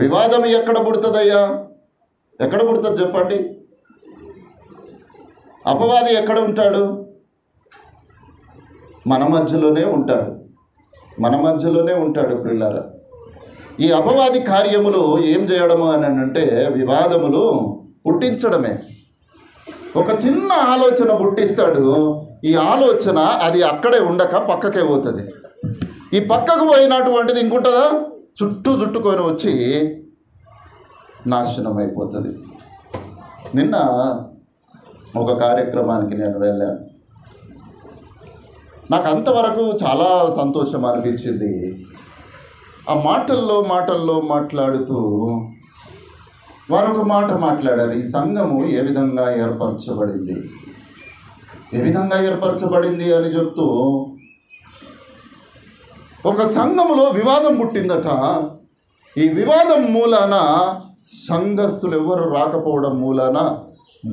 వివాదం ఎక్కడ పుడుతుందయ్యా? ఎక్కడ పుడుతుంది చెప్పండి? అపవాది ఎక్కడ ఉంటాడు? మన మధ్యలోనే ఉంటాడు ప్రియులారా. ఈ అపవాది కార్యములు ఏం చేయడము అని అంటే వివాదములు పుట్టించడమే. ఒక చిన్న ఆలోచన పుట్టిస్తాడు. ఈ ఆలోచన అది అక్కడే ఉండక పక్కకే పోతుంది. ఈ పక్కకు పోయినటువంటిది ఇంకుంటుందా, చుట్టుకొని వచ్చి నాశనం అయిపోతుంది. నిన్న ఒక కార్యక్రమానికి నేను వెళ్ళాను. నాకు అంతవరకు చాలా సంతోషం అనిపించింది. ఆ మాటల్లో మాట్లాడుతూ వారు ఒక మాట మాట్లాడారు. ఈ సంఘము ఏ విధంగా ఏర్పరచబడింది అని చెప్తూ ఒక సంఘములో వివాదం పుట్టిందట. ఈ వివాదం మూలాన సంఘస్థులు ఎవరు రాకపోవడం మూలాన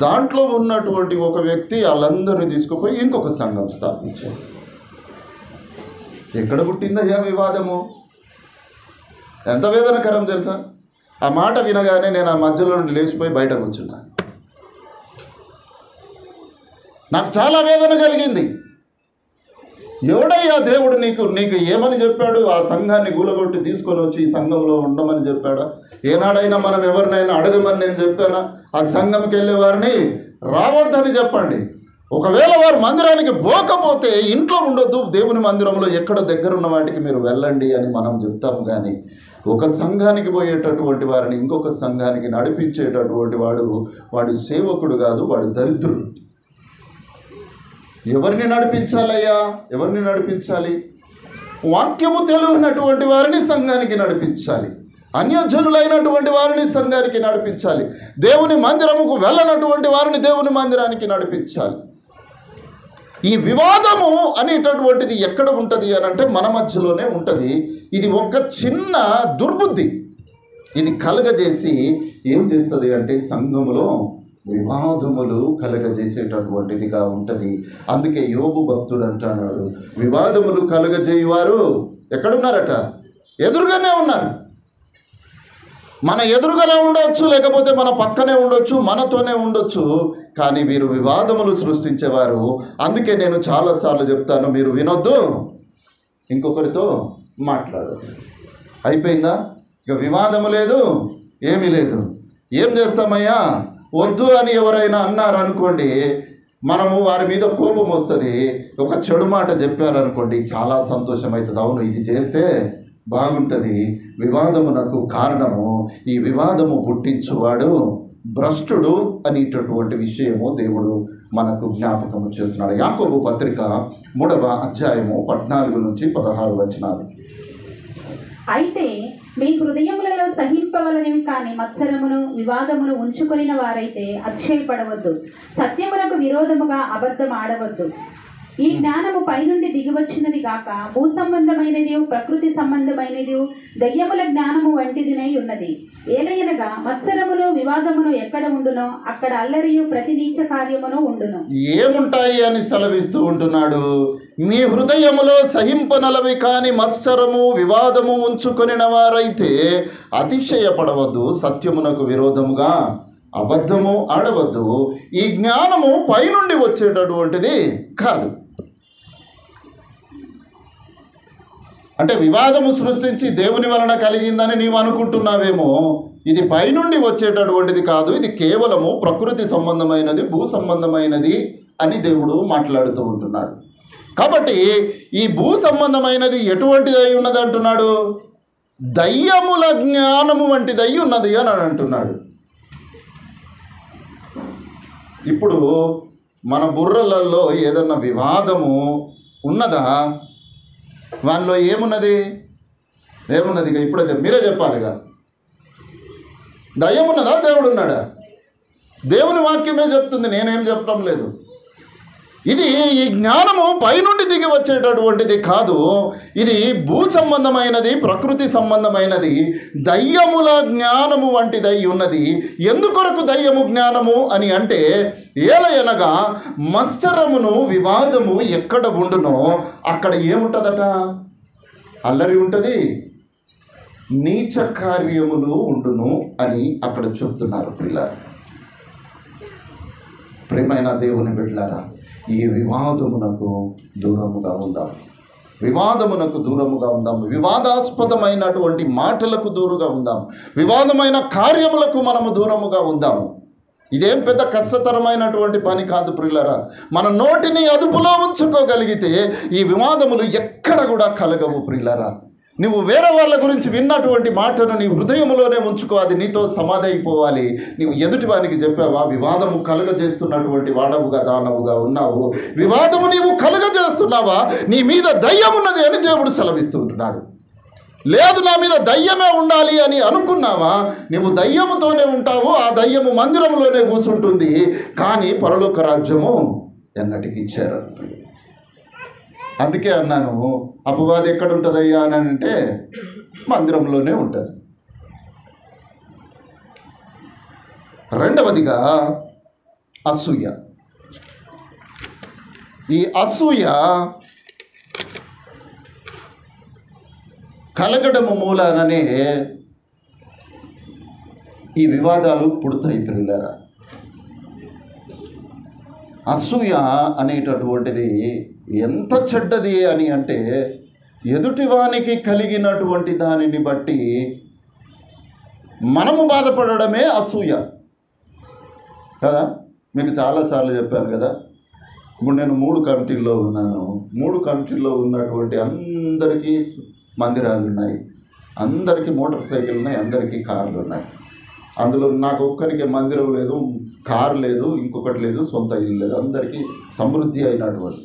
దాంట్లో ఉన్నటువంటి ఒక వ్యక్తి వాళ్ళందరినీ తీసుకుపోయి ఇంకొక సంఘం స్థాపించాడు. ఎక్కడ పుట్టిందయ్యా వివాదము? ఎంత వేదనకరం తెలుసా? ఆ మాట వినగానే నేను ఆ మధ్యలో నుండి లేచిపోయి బయట కూర్చున్నా. నాకు చాలా వేదన కలిగింది. ఎవడయ్యా దేవుడు నీకు ఏమని చెప్పాడు? ఆ సంఘాన్ని గూలగొట్టి తీసుకొని వచ్చి ఈ సంఘంలో ఉండమని చెప్పాడా? ఏనాడైనా మనం ఎవరినైనా అడగమని నేను చెప్పానా? ఆ సంఘంకి వెళ్ళే వారిని రావద్దని చెప్పండి. ఒకవేళ వారు మందిరానికి పోకపోతే ఇంట్లో ఉండొద్దు, దేవుని మందిరంలో ఎక్కడ దగ్గరున్న వాటికి మీరు వెళ్ళండి అని మనం చెప్తాము. కానీ ఒక సంఘానికి పోయేటటువంటి వారిని ఇంకొక సంఘానికి నడిపించేటటువంటి వాడు సేవకుడు కాదు, వాడు దరిద్రుడు. ఎవరిని నడిపించాలయ్యా? ఎవరిని నడిపించాలి? వాక్యము తెలియనటువంటి వారిని సంఘానికి నడిపించాలి. అన్యజనులైనటువంటి వారిని సంఘానికి నడిపించాలి. దేవుని మందిరముకు వెళ్ళనటువంటి వారిని దేవుని మందిరానికి నడిపించాలి. ఈ వివాదము అనేటటువంటిది ఎక్కడ ఉంటుంది అని అంటే మన మధ్యలోనే ఉంటుంది. ఇది ఒక చిన్న దుర్బుద్ధి. ఇది కలగజేసి ఏం చేస్తుంది అంటే సంఘములో వివాదములు కలగజేసేటటువంటిదిగా ఉంటుంది. అందుకే యోబు భక్తుడు అంటున్నాడు, వివాదములు కలగజేయువారు ఎక్కడున్నారట? ఎదురుగానే ఉన్నారు. మన ఎదురుగానే ఉండొచ్చు, లేకపోతే మన పక్కనే ఉండొచ్చు, మనతోనే ఉండొచ్చు. కానీ వీరు వివాదములు సృష్టించేవారు. అందుకే నేను చాలాసార్లు చెప్తాను, మీరు వినొద్దు, ఇంకొకరితో మాట్లాడొద్దు. అయిపోయిందా? ఇక వివాదము లేదు, ఏమీ లేదు. ఏం చేస్తామయ్యా? వద్దు అని ఎవరైనా అన్నారనుకోండి, మనము వారి మీద కోపం వస్తుంది. ఒక చెడు మాట చెప్పారనుకోండి, చాలా సంతోషం అవుతుంది. అవును, ఇది చేస్తే బాగుంటుంది. వివాదమునకు కారణము ఈ వివాదము పుట్టించువాడు భ్రష్టుడు అనేటటువంటి విషయము దేవుడు మనకు జ్ఞాపకము చేస్తున్నాడు. యాకోబు పత్రిక 3వ అధ్యాయము 14 నుంచి 16 వచనాలు. అయితే మీ హృదయములలో సహింపవలనివి కాని మత్సరమును వివాదమును ఉంచుకొనిన వారైతే అతిశయపడవద్దు. సత్యమునకు విరోధముగా అబద్ధం ఆడవద్దు. ఈ జ్ఞానము పైనుండి దిగివచ్చినది గాక భూ సంబంధమైనది, ప్రకృతి సంబంధమైనది, దయ్యముల జ్ఞానము వంటిదినై ఉన్నది. ఏలయనగా మత్సరమును వివాదమును ఎక్కడ ఉండునో అక్కడ అల్లరియు ప్రతి నీచ కార్యమును ఉండును. ఏముంటాయి అని సెలవిస్తూ ఉంటున్నాడు. మీ హృదయములో సహింపనలవి కాని మత్సరము వివాదము ఉంచుకొనిన వారైతే అతిశయపడవద్దు. సత్యమునకు విరోధముగా అబద్ధము ఆడవద్దు. ఈ జ్ఞానము పైనుండి వచ్చేటటువంటిది కాదు. అంటే వివాదము సృష్టించి దేవుని వలన కలిగిందని నీవు అనుకుంటున్నావేమో. ఇది పైనుండి వచ్చేటటువంటిది కాదు. ఇది కేవలము ప్రకృతి సంబంధమైనది, భూ సంబంధమైనది అని దేవుడు మాట్లాడుతూ ఉంటున్నాడు. కాబట్టి ఈ భూ సంబంధమైనది ఎటువంటిది అయి ఉన్నది అంటున్నాడు? దయ్యముల జ్ఞానము వంటిది అయి ఉన్నది అని అంటున్నాడు. ఇప్పుడు మన బుర్రలలో ఏదన్నా వివాదము ఉన్నదా? వాళ్ళలో ఏమున్నది? ఇక ఇప్పుడే మీరే చెప్పాలిగా. దయ్యం ఉన్నదా? దేవుడు ఉన్నాడా? దేవుని వాక్యమే చెప్తుంది, నేనేం చెప్పడం లేదు. ఇది ఈ జ్ఞానము పైనుండి దిగి వచ్చేటటువంటిది కాదు. ఇది భూ సంబంధమైనది, ప్రకృతి సంబంధమైనది, దయ్యముల జ్ఞానము వంటిదై ఉన్నది. ఎందుకొరకు దయ్యము జ్ఞానము అని అంటే, ఏలయనగా మత్సరమును వివాదము ఎక్కడ ఉండునో అక్కడ ఏముంటుందట? అల్లరి ఉంటుంది, నీచ కార్యములు ఉండును అని అక్కడ చెప్తున్నారు. ప్రియులారా, ప్రియమైన దేవుని బిడ్డలారా, ఈ వివాదమునకు దూరముగా ఉందాం. వివాదమునకు దూరముగా ఉందాం. వివాదాస్పదమైనటువంటి మాటలకు దూరంగా ఉందాం. వివాదమైన కార్యములకు మనము దూరముగా ఉందాము. ఇదేం పెద్ద కష్టతరమైనటువంటి పని కాదు ప్రియులారా. మన నోటిని అదుపులో ఉంచుకోగలిగితే ఈ వివాదములు ఎక్కడ కూడా కలగవు ప్రియులారా. నువ్వు వేరే వాళ్ళ గురించి విన్నటువంటి మాటను నీ హృదయంలోనే ఉంచుకో. అది నీతో సమాధి అయిపోవాలి. నీవు ఎదుటి వానికి చెప్పావా, వివాదము కలుగజేస్తున్నటువంటి వాడవుగా దానవుగా ఉన్నావు, వివాదము నీవు కలుగజేస్తున్నావా, నీ మీద దయ్యం ఉన్నది అని దేవుడు సెలవిస్తుంటున్నాడు. లేదు, నా మీద దయ్యమే ఉండాలి అని అనుకున్నావా, నీవు దయ్యముతోనే ఉంటావు. ఆ దయ్యము మందిరంలోనే కూర్చుంటుంది, కానీ పరలోక రాజ్యము ఎన్నటికి చేరదు. అందుకే అన్నాను, అపవాది ఎక్కడ ఉంటుందయ్యా అని అంటే మందిరంలోనే ఉంటుంది. రెండవదిగా అసూయ. ఈ అసూయ కలగడము మూలాననే ఈ వివాదాలు పుడతాయి పిల్లరా. అసూయ అనేటటువంటిది ఎంత చెడ్డది అని అంటే, ఎదుటివానికి కలిగినటువంటి దానిని బట్టి మనము బాధపడడమే అసూయ కదా. మీకు చాలాసార్లు చెప్పాను కదా, ఇప్పుడు నేను 3 కమిటీల్లో ఉన్నాను. 3 కమిటీల్లో ఉన్నటువంటి అందరికీ మందిరాలు ఉన్నాయి, అందరికీ మోటార్ సైకిల్ ఉన్నాయి, అందరికీ కార్లు ఉన్నాయి. అందులో నాకు ఒక్కరికి మందిరం లేదు, కారు లేదు, ఇంకొకటి లేదు, సొంత ఇల్లు లేదు. అందరికీ సమృద్ధి అయినటువంటి.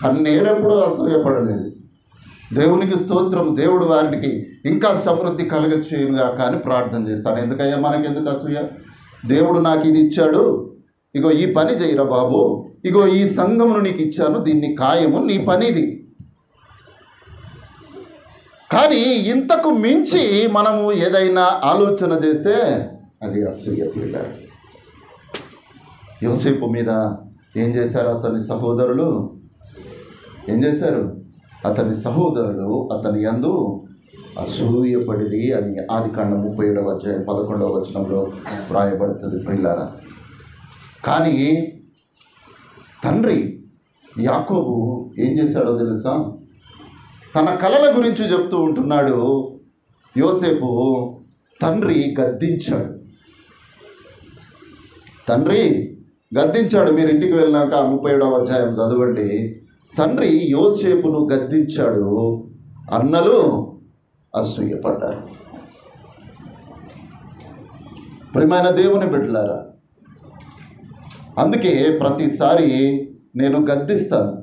కానీ నేనెప్పుడూ అసూయపడలేదు. దేవునికి స్తోత్రం. దేవుడు వారికి ఇంకా సమృద్ధి కలగచేయునుగా కానీ ప్రార్థన చేస్తాను. ఎందుకయ్యా మనకెందుకు అసూయ? దేవుడు నాకు ఇది ఇచ్చాడు, ఇగో ఈ పని చేయరా బాబు, ఇగో ఈ సంఘమును నీకు ఇచ్చాను, దీన్ని ఖాయము, నీ పనిది. కానీ ఇంతకు మించి మనము ఏదైనా ఆలోచన చేస్తే అది అసూయ పిల్లలు. యోసేపు మీద ఏం చేశారు అతని సహోదరులు? ఏం చేశారు? అతని సహోదరులు అతని యందు అసూయపడిది అని ఆదికాండం 37వ అధ్యాయం 11వ వచనంలో వ్రాయబడుతుంది ప్రియులారా. కానీ తండ్రి యాకోబు ఏం చేశాడో తెలుసా? తన కలల గురించి చెప్తూ ఉంటున్నాడు. యోసేపు తండ్రి గద్దించాడు. తండ్రి గద్దించాడు. మీరు ఇంటికి వెళ్ళినాక 37వ అధ్యాయం చదవండి. తండ్రి యోసేపును గద్దించాడు, అన్నలు అసూయపడ్డారు. ప్రియమైన దేవుని బిడ్డలారా, అందుకే ప్రతిసారి నేను గద్దిస్తాను,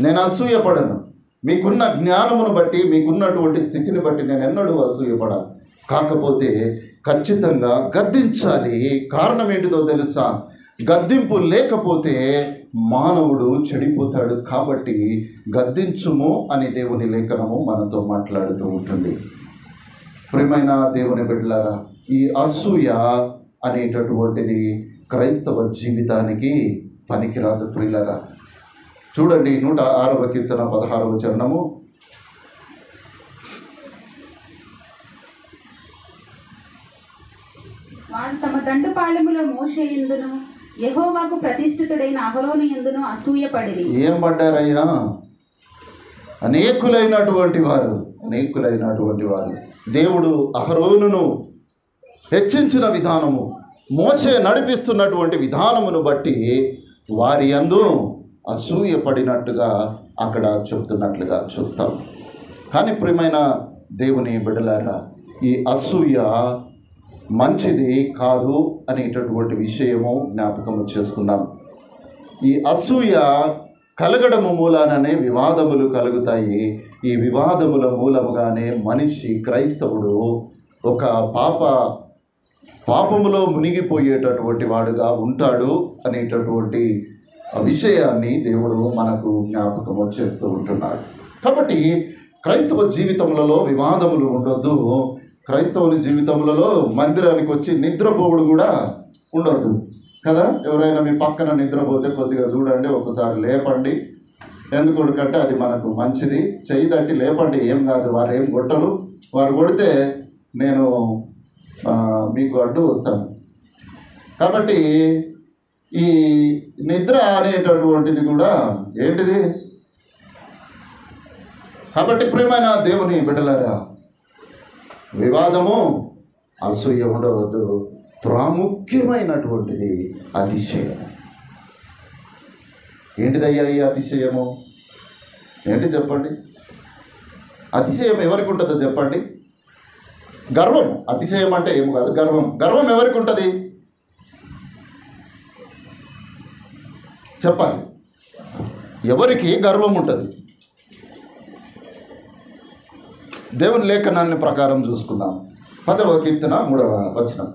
నేను అసూయపడను. మీకున్న జ్ఞానమును బట్టి, మీకున్నటువంటి స్థితిని బట్టి నేను ఎన్నడూ అసూయపడను. కాకపోతే ఖచ్చితంగా గద్దించాలి. కారణం ఏంటిదో తెలుసా? గద్దింపు లేకపోతే మానవుడు చెడిపోతాడు. కాబట్టి గద్దించుము అని దేవుని లేఖనము మనతో మాట్లాడుతూ ఉంటుంది. ప్రియమైన దేవుని బిడ్డలారా, ఈ అసూయ అనేటటువంటిది క్రైస్తవ జీవితానికి పనికిరాదు ప్రియులారా. చూడండి 106వ కీర్తన 16వ చరణము. వారు తమ దండుపాళెములో మోషే యందును యెహోవాకు ప్రతిష్ఠితుడైన అహరోను యందును అసూయపడిరి. ఏం పడ్డారయ్యా? అనేకులైనటువంటి వారు దేవుడు అహరోనును హెచ్చించిన విధానము, మోషే నడిపిస్తున్నటువంటి విధానమును బట్టి వారి యందు అసూయపడినట్టుగా అక్కడ చెప్తున్నట్లుగా చూస్తాం. కానీ ప్రియమైన దేవుని బిడ్డలారా, ఈ అసూయ మంచిది కాదు అనేటటువంటి విషయము జ్ఞాపకము చేసుకుందాం. ఈ అసూయ కలగడము మూలాననే వివాదములు కలుగుతాయి. ఈ వివాదముల మూలముగానే మనిషి, క్రైస్తవుడు ఒక పాపములో మునిగిపోయేటటువంటి వాడుగా ఉంటాడు అనేటటువంటి విషయాన్ని దేవుడు మనకు జ్ఞాపకము చేస్తూ ఉంటున్నాడు. కాబట్టి క్రైస్తవ జీవితములలో వివాదములు ఉండొద్దు. క్రైస్తవుని జీవితములలో మందిరానికి వచ్చి నిద్రపోవుడు కూడా ఉండొద్దు కదా. ఎవరైనా మీ పక్కన నిద్రపోతే కొద్దిగా చూడండి, ఒకసారి లేపండి. ఎందుకంటే అది మనకు మంచిది. చెయ్యి తట్టి లేపండి, ఏం కాదు. వారు ఏం కొట్టరు. వారు కొడితే నేను మీకు అడ్డు వస్తాను. కాబట్టి ఈ నిద్ర అనేటటువంటిది కూడా ఏంటిది? కాబట్టి ప్రియమైన దేవుని బిడ్డలారా, వివాదము, అసూయ ఉండవద్దు. ప్రాముఖ్యమైనటువంటిది అతిశయము. ఏంటిదయ్యా ఈ అతిశయము? ఏంటి చెప్పండి? అతిశయం ఎవరికి ఉంటుందో చెప్పండి. గర్వం. అతిశయం అంటే ఏమి కాదు, గర్వం. గర్వం ఎవరికి ఉంటుంది చెప్పాలి? ఎవరికి గర్వం ఉంటుంది? దేవుని లేఖనాన్ని ప్రకారం చూసుకుందాం. 10వ కీర్తన 3వ వచనం.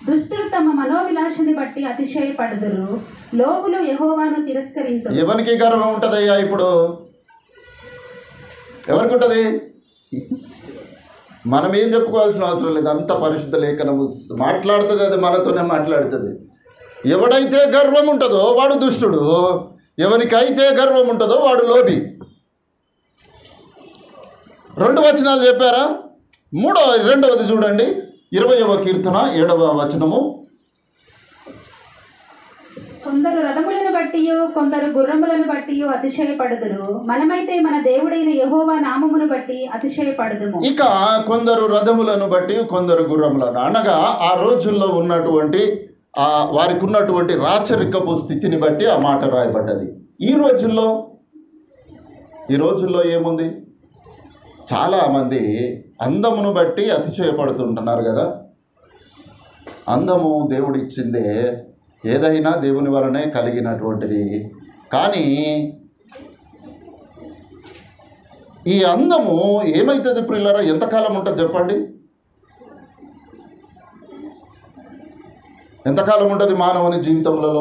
దుష్టులు తమ మనోవిలాషని బట్టి అతిశయపడుదురు, లోకులు యెహోవాను తిరస్కరింతురు. ఎవరికి గర్వం ఉంటుందయ్యా? ఇప్పుడు ఎవరికి ఉంటుంది? మనం ఏం చెప్పుకోవాల్సిన అవసరం లేదు. అంత పరిశుద్ధ లేఖనము మాట్లాడుతుంది, అది మనతోనే మాట్లాడుతుంది. ఎవడైతే గర్వం ఉంటుందో వాడు దుష్టుడు, ఎవరికైతే గర్వం ఉంటుందో వాడు లోబి. 2 వచనాలు చెప్పారా? 2వది చూడండి, 20వ కీర్తన 7వ వచనము. కొందరు రథములను బట్టి కొందరు గుర్రములను బట్టి అతిశయపడుదురు, మనమైతే మన దేవుడైన యెహోవా నామమును బట్టి అతిశయపడుదుము. ఇక కొందరు రథములను బట్టి కొందరు గుర్రములను, అనగా ఆ రోజుల్లో ఉన్నటువంటి వారికి ఉన్నటువంటి రాచరికపు స్థితిని బట్టి ఆ మాట రాయబడ్డది. ఈ రోజుల్లో ఏముంది? చాలామంది అందమును బట్టి అతిశయపడుతుంటున్నారు కదా. అందము దేవుడిచ్చిందే, ఏదైనా దేవుని వలనే కలిగినటువంటిది. కానీ ఈ అందము ఏమవుతుంది ప్రియులారా? ఎంతకాలం ఉంటుంది చెప్పండి? ఎంతకాలం ఉంటుంది మానవుని జీవితంలో?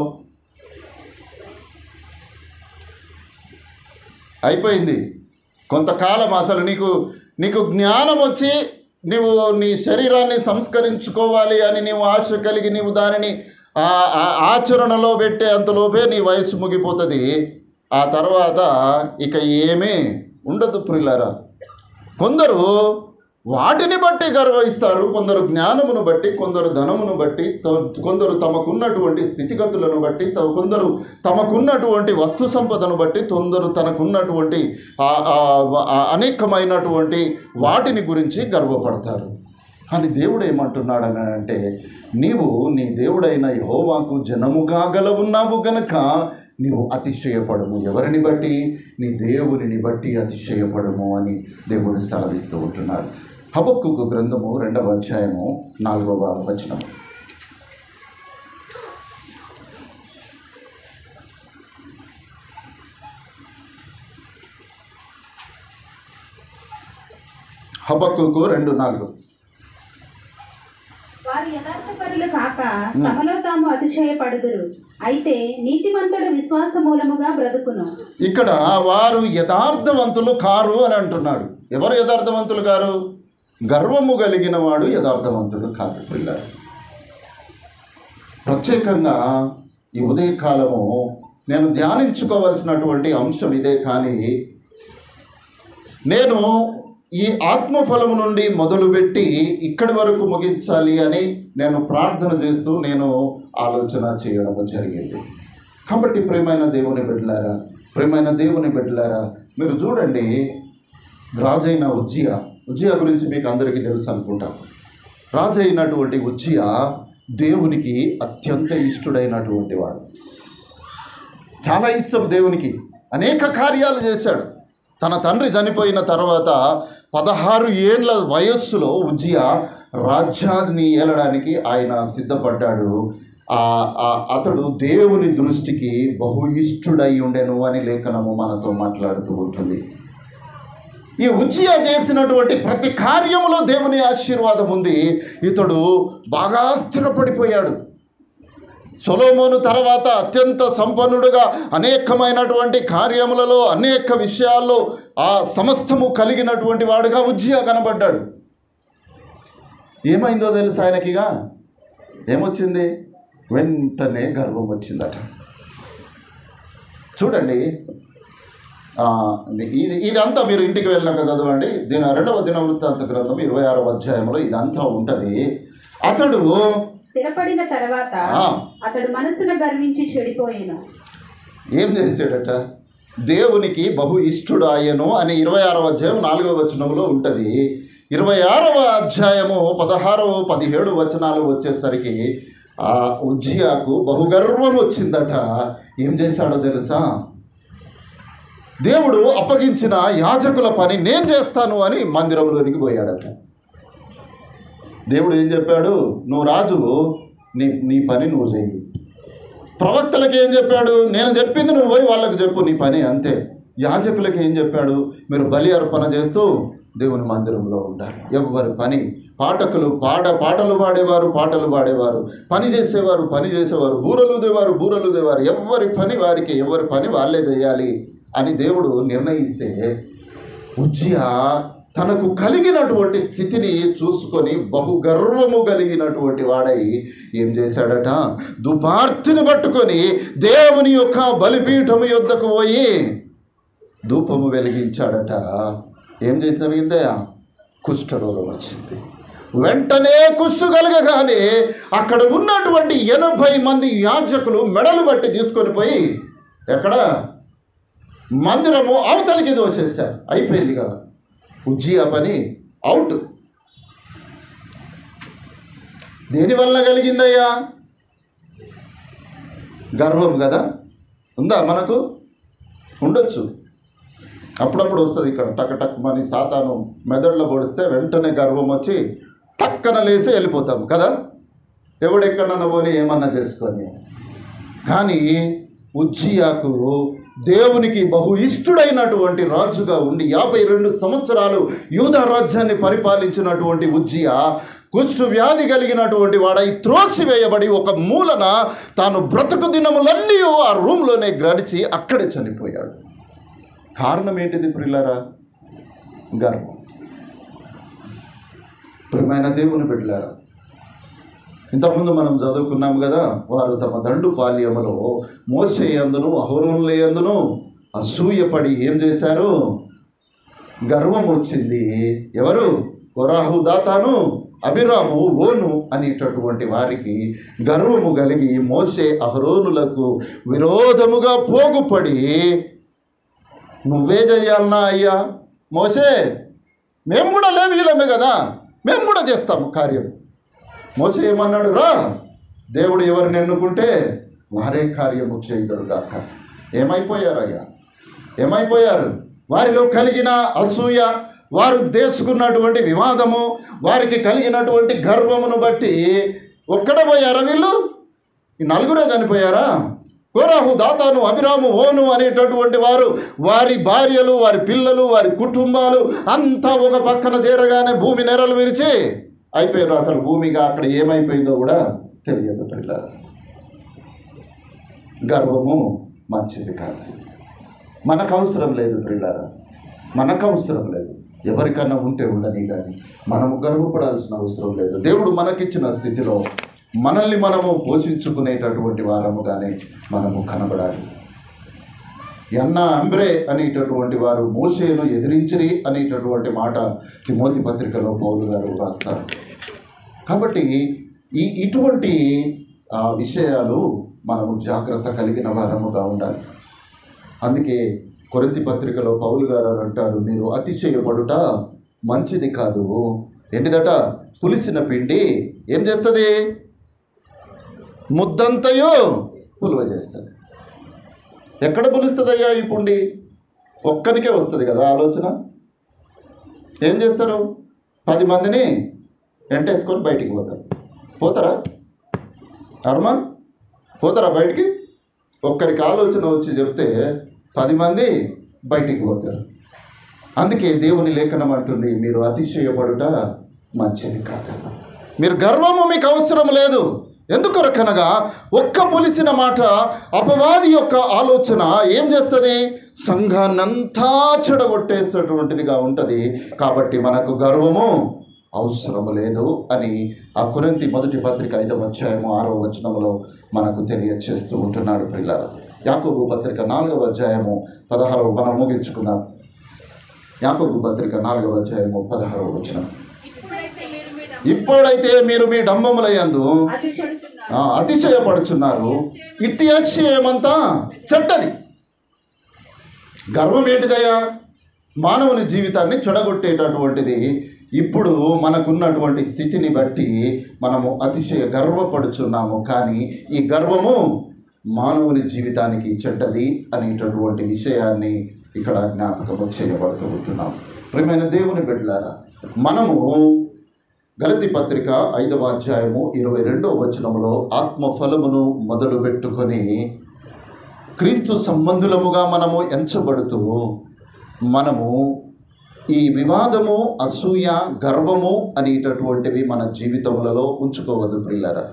అయిపోయింది కొంతకాలం. అసలు నీకు జ్ఞానం వచ్చి నీవు నీ శరీరాన్ని సంస్కరించుకోవాలి అని నీవు ఆశ కలిగి నీవు దానిని ఆచరణలో పెట్టే అంతలోపే నీ వయసు ముగిపోతుంది. ఆ తర్వాత ఇక ఏమీ ఉండదు ప్రియులారా. కొందరు వాటిని బట్టి గర్విస్తారు, కొందరు జ్ఞానమును బట్టి, కొందరు ధనమును బట్టి, కొందరు తమకున్నటువంటి స్థితిగతులను బట్టి, కొందరు తమకున్నటువంటి వస్తు సంపదను బట్టి, కొందరు తనకున్నటువంటి అనేకమైనటువంటి వాటిని గురించి గర్వపడతారు. కానీ దేవుడు ఏమంటున్నాడని అంటే, నీవు నీ దేవుడైన యెహోవాకు జనముగా ఉన్నావు గనక నీవు అతిశయపడము. ఎవరిని బట్టి? నీ దేవునిని బట్టి అతిశయపడము అని దేవుడు సెలవిస్తూ ఉంటున్నాడు. హబక్కూకు గ్రంథము 2వ అధ్యాయము 4వ వచనం. హబక్కూకు 2:4. వారు యథార్థపరులు కాక తమలో తాము అతిశయపడుదురు, అయితే నీతిమంతుడు విశ్వాస మూలముగా బ్రతుకును. ఇక్కడ వారు యథార్థవంతులు కారు అని అంటున్నాడు. ఎవరు యథార్థవంతులు కారు? గర్వము కలిగిన వాడు యథార్థవంతుడు కాదు పిల్లలు. ప్రత్యేకంగా ఈ ఉదయకాలము నేను ధ్యానించుకోవలసినటువంటి అంశం ఇదే. కానీ నేను ఈ ఆత్మఫలము నుండి మొదలుపెట్టి ఇక్కడి వరకు ముగించాలి అని నేను ప్రార్థన చేస్తూ నేను ఆలోచన చేయడం జరిగింది. కాబట్టి ప్రియమైన దేవుని బిడ్డలారా, మీరు చూడండి, రాజైన ఉజ్జియా గురించి మీకు అందరికీ తెలుసు అనుకుంటా. రాజు అయినటువంటి ఉజ్జియా దేవునికి అత్యంత ఇష్టడైనటువంటి వాడు. చాలా ఇష్టం దేవునికి. అనేక కార్యాలు చేశాడు. తన తండ్రి చనిపోయిన తర్వాత 16 ఏళ్ల వయస్సులో ఉజ్జియా రాజ్యాన్ని ఏలడానికి ఆయన సిద్ధపడ్డాడు. అతడు దేవుని దృష్టికి బహు ఇష్టుడై ఉండెను అని లేఖనము మనతో మాట్లాడుతూ ఉంటుంది. ఈ ఉజ్జియా చేసినటువంటి ప్రతి కార్యములో దేవుని ఆశీర్వాదం ఉంది. ఇతడు బాగా స్థిరపడిపోయాడు. సొలొమోను తర్వాత అత్యంత సంపన్నుడుగా అనేకమైనటువంటి కార్యములలో అనేక విషయాల్లో ఆ సమస్తము కలిగినటువంటి వాడుగా ఉజ్జియా కనబడ్డాడు. ఏమైందో తెలుసు ఆయనకిగా? ఏమొచ్చింది? వెంటనే గర్వం వచ్చిందట. చూడండి, ఇదంతా మీరు ఇంటికి వెళ్ళినాక చదవండి. 2వ దినవృత్తాంత గ్రంథం 26వ అధ్యాయంలో ఇదంతా ఉంటుంది. అతడు స్థిరపడిన తర్వాత అతడు మనసున గర్వించి చెడిపోయాను. ఏం చేశాడట? దేవునికి బహు ఇష్టుడు ఆయను అని 26వ అధ్యాయం 4వ వచనంలో ఉంటుంది. 26వ అధ్యాయము 16, 17 వచనాలు వచ్చేసరికి ఆ ఉజ్జియాకు బహుగర్వం వచ్చిందట. ఏం చేశాడో తెలుసా? దేవుడు అప్పగించిన యాజకుల పని నేను చేస్తాను అని మందిరంలోనికి పోయాడట. దేవుడు ఏం చెప్పాడు? నువ్వు రాజు, నీ పని నువ్వు చెయ్యి. ప్రవక్తలకు ఏం చెప్పాడు? నేను చెప్పింది నువ్వు పోయి వాళ్ళకు చెప్పు, నీ పని అంతే. యాజకులకు ఏం చెప్పాడు? మీరు బలి అర్పణ చేస్తూ దేవుని మందిరంలో ఉండాలి. ఎవరి పని పాటకులు పాటలు పాడేవారు, పని చేసేవారు, బూరలు దేవారు, ఎవరి పని వాళ్ళే చేయాలి అని దేవుడు నిర్ణయిస్తే ఉజ్జియా తనకు కలిగినటువంటి స్థితిని చూసుకొని బహుగర్వము కలిగినటువంటి వాడై ఏం చేశాడట? ధూపార్తిని పట్టుకొని దేవుని యొక్క బలిపీఠము యొద్దకు పోయి ధూపము వెలిగించాడట. ఏం చేసి జరిగిందయా? కుష్ఠరోగం వచ్చింది. వెంటనే కుష్ఠు కలగగానే అక్కడ ఉన్నటువంటి 80 మంది యాజకులు మెడలు బట్టి తీసుకొని పోయి ఎక్కడ? మందిరము అవతలికి దోసేశారు. అయిపోయింది కదా ఉజ్జియా పని, అవుట్. దేనివల్ల కలిగిందయ్యా? గర్వం కదా. ఉందా? మనకు ఉండొచ్చు, అప్పుడప్పుడు వస్తుంది. ఇక్కడ టక్ మని సాతాను మెదడులో పొడిస్తే వెంటనే గర్వం వచ్చి టక్కన లేసి వెళ్ళిపోతాం కదా, ఎవడెక్కడన్నా పోని ఏమన్నా చేసుకొని. కానీ ఉజ్జియాకు దేవునికి బహు ఇష్టుడైనటువంటి రాజుగా ఉండి 52 సంవత్సరాలు యూదా రాజ్యాన్ని పరిపాలించినటువంటి ఉజ్జియా కుష్టు వ్యాధి కలిగినటువంటి వాడై త్రోసివేయబడి ఒక మూలన తాను బ్రతుకు దినములన్నీ ఆ రూమ్లోనే గడిచి అక్కడే చనిపోయాడు. కారణం ఏంటిది ప్రియులారా? గర్వం. ప్రియమైన దేవుని బిడ్డలారా, ఇంతకుముందు మనం చదువుకున్నాం కదా, వారు తమ దండు పాల్యములో మోషే యందును అహరోనుల యందును అసూయపడి ఏం చేశారు? గర్వం వచ్చింది. ఎవరు? కొరాహు, దాతాను, అబిరాము, ఓను అనేటటువంటి వారికి గర్వము కలిగి మోషే అహరోనులకు విరోధముగా పోగుపడి, నువ్వే చేయాలన్నా అయ్యా మోషే, మేము కూడా లేవీయులమే కదా, మేము కూడా చేస్తాము కార్యం. మోషే ఏమన్నాడు? రా, దేవుడు ఎవరిని ఎన్నుకుంటే వారే కార్యము చేయగలుగాక. ఏమైపోయారయ్యా? ఏమైపోయారు? వారిలో కలిగిన అసూయ, వారు చేసుకున్నటువంటి వివాదము, వారికి కలిగినటువంటి గర్వమును బట్టి ఒక్కడ పోయారా వీళ్ళు? ఈ 4 చనిపోయారా? కోరాహు, దాతాను, అబిరాము, ఓను అనేటటువంటి వారు, వారి భార్యలు, వారి పిల్లలు, వారి కుటుంబాలు అంతా ఒక పక్కన చేరగానే భూమి నెరలు విరిచి అయిపోయారు. అసలు భూమిగా అక్కడ ఏమైపోయిందో కూడా తెలియదు పిల్లలు. గర్వము మంచిది కాదు. మనకు అవసరం లేదు పిల్లరా, మనకు అవసరం లేదు. ఎవరికన్నా ఉంటే ఉండని, కానీ మనము గర్వపడాల్సిన అవసరం లేదు. దేవుడు మనకిచ్చిన స్థితిలో మనల్ని మనము పోషించుకునేటటువంటి వారముగానే మనము కనబడాలి. యన్నా అంబ్రే అనేటటువంటి వారు మోషేను ఎదిరించిరి అనేటటువంటి మాట తిమోతి పత్రికలో పౌలు గారు రాస్తారు. కాబట్టి ఇటువంటి విషయాలు మనము జాగ్రత్త కలిగిన వారముగా ఉండాలి. అందుకే కొరింథీ పత్రికలో పౌలు గారు అంటారు, మీరు అతిశయపడుట మంచిది కాదు. ఏంటిదట? పులిసిన పిండి ఏం చేస్తుంది? ముద్దంతయో పులువ చేస్తుంది. ఎక్కడ పులుస్తుందయ్యా ఈ పుండి? ఒక్కరికే వస్తుంది కదా ఆలోచన. ఏం చేస్తారు? 10 మందిని ఎంటేసుకొని బయటికి పోతారా? అర్మాన్ పోతారా బయటికి? ఒక్కరికి ఆలోచన వచ్చి చెప్తే 10 మంది బయటికి పోతారు. అందుకే దేవుని లేఖనం అంటుంది, మీరు అతిశయపడుట మంచిది కాదు. మీరు గర్వము మీకు అవసరం లేదు. ఎందుకొరకనగా ఒక్క పులిసిన మాట అపవాది యొక్క ఆలోచన ఏం చేస్తుంది? సంఘాన్నంతా చెడగొట్టేసేటువంటిదిగా ఉంటుంది. కాబట్టి మనకు గర్వము అవసరము లేదు అని ఆ కొరింథీ మొదటి పత్రిక 5వ అధ్యాయము 6వ వచనంలో మనకు తెలియచేస్తూ ఉంటున్నాడు పిల్లలు. యాకోబు పత్రిక 4వ అధ్యాయము 16వ మనం ముగించుకున్నాం. యాకోబు పత్రిక 4వ అధ్యాయము 16వ వచనం. ఇప్పుడైతే మీరు మీ డంబములయందు అతిశయుడుచున్నారు. అతిశయపడుచున్నారు. ఇట్టి అతిశయమంతా చెడ్డది. గర్వం ఏంటిదయ్యా? మానవుని జీవితాన్ని చెడగొట్టేటటువంటిది. ఇప్పుడు మనకున్నటువంటి స్థితిని బట్టి మనము అతిశయ గర్వపడుచున్నాము. కానీ ఈ గర్వము మానవుని జీవితానికి చెడ్డది అనేటటువంటి విషయాన్ని ఇక్కడ జ్ఞాపకము చేయబడుతూ ఉంటున్నాం. ప్రియమైన దేవుని బిడ్డలారా, మనము గలతీ పత్రిక 5వ అధ్యాయము 22వ వచనములో ఆత్మఫలమును మొదలు పెట్టుకొని క్రీస్తు సంబంధులముగా మనము ఎంచబడుతూ మనము ఈ వివాదము, అసూయ, గర్వము అనేటటువంటివి మన జీవితములలో ఉంచుకోవద్దు ప్రియులారా.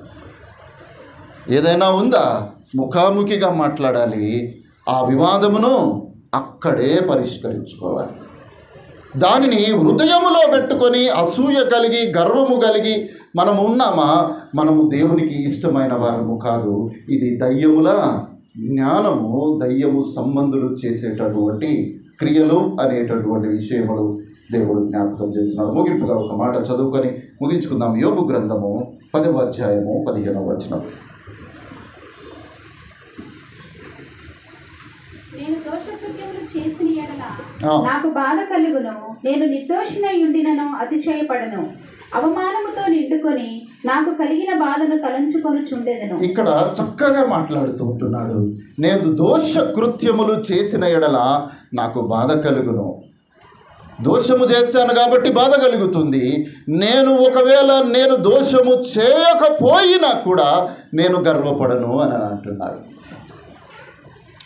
ఏదైనా ఉందా? ముఖాముఖిగా మాట్లాడాలి. ఆ వివాదమును అక్కడే పరిష్కరించుకోవాలి. దానిని హృదయములో పెట్టుకొని అసూయ కలిగి, గర్వము కలిగి మనము ఉన్నామా? మనము దేవునికి ఇష్టమైన వారము కాదు. ఇది దయ్యముల జ్ఞానము, దయ్యము సంబంధులు చేసేటటువంటి క్రియలు అనేటటువంటి విషయములు దేవుడు జ్ఞాపకం చేస్తున్నారు. ముగింపుగా ఒక మాట చదువుకొని ముగించుకుందాం. యోబు గ్రంథము 10వ అధ్యాయము 15వ వచనం. నేను దోషకృత్యములు చేసిన ఎడల నాకు బాధ కలుగును. నేను నిర్దోషినై ఉండినను అతిశయపడను. అవమానముతో నిండుకొని నాకు కలిగిన బాధను తలంచుకొనుచుండెదను. ఇక్కడ చక్కగా మాట్లాడుతూ ఉంటున్నాడు. నేను దోష కృత్యములు చేసిన ఎడల నాకు బాధ కలుగును. దోషము చేశాను కాబట్టి బాధ కలుగుతుంది. ఒకవేళ నేను దోషము చేయకపోయినా కూడా నేను గర్వపడను అని అంటున్నాడు.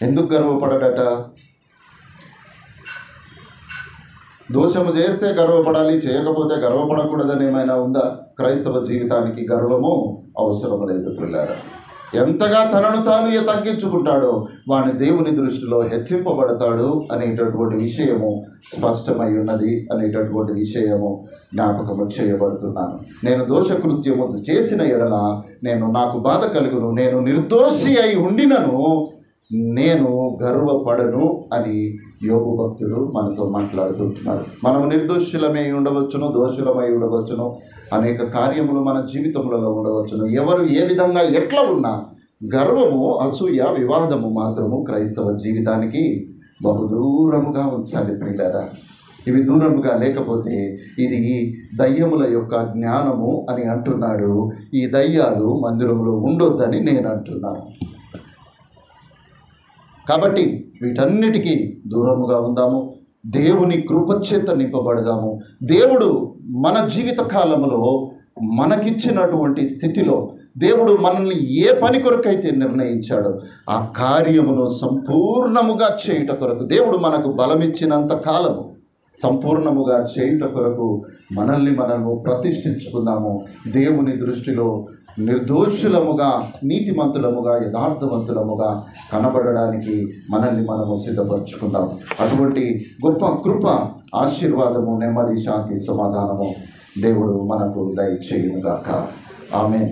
ఎందుకు గర్వపడడట? దోషము చేస్తే గర్వపడాలి, చేయకపోతే గర్వపడకూడదని ఏమైనా ఉందా? క్రైస్తవ జీవితానికి గర్వము అవసరం లేదు పిల్లారా. ఎంతగా తనను తాను తగ్గించుకుంటాడో వాని దేవుని దృష్టిలో హెచ్చింపబడతాడు అనేటటువంటి విషయము స్పష్టమై ఉన్నది అనేటటువంటి విషయము జ్ఞాపకము చేయబడుతున్నాను. నేను దోషకృత్యము చేసిన ఎడల నాకు బాధ కలుగును. నేను నిర్దోషి అయి ఉండినను నేను గర్వపడను అని యోబు భక్తుడు మనతో మాట్లాడుతుంటున్నాడు. మనము నిర్దోషులమై ఉండవచ్చును, దోషులమై ఉండవచ్చును, అనేక కార్యములు మన జీవితములలో ఉండవచ్చును. ఎవరు ఏ విధంగా ఎట్లా ఉన్నా గర్వము, అసూయ, వివాదము మాత్రము క్రైస్తవ జీవితానికి బహుదూరముగా ఉంచాలి ప్రియులారా. ఇవి దూరముగా లేకపోతే ఇది దయ్యముల యొక్క జ్ఞానము అని అంటున్నాడు. ఈ దయ్యాలు మందిరంలో ఉండొద్దని నేను అంటున్నాను. కాబట్టి వీటన్నిటికీ దూరముగా ఉందాము. దేవుని కృపచేత నింపబడదాము. దేవుడు మన జీవిత కాలంలో మనకిచ్చినటువంటి స్థితిలో దేవుడు మనల్ని ఏ పని కొరకైతే నిర్ణయించాడో ఆ కార్యమును సంపూర్ణముగా చేయుట కొరకు దేవుడు మనకు బలమిచ్చినంత కాలము సంపూర్ణముగా చేయుట కొరకు మనము ప్రతిష్ఠించుకుందాము. దేవుని దృష్టిలో నిర్దోషులముగా, నీతిమంతులముగా, యథార్థవంతులముగా కనబడడానికి మనము సిద్ధపరచుకుందాం. అటువంటి గొప్ప కృప, ఆశీర్వాదము, నెమ్మది, శాంతి, సమాధానము దేవుడు మనకు దయచేయునుగాక. ఆమేన్.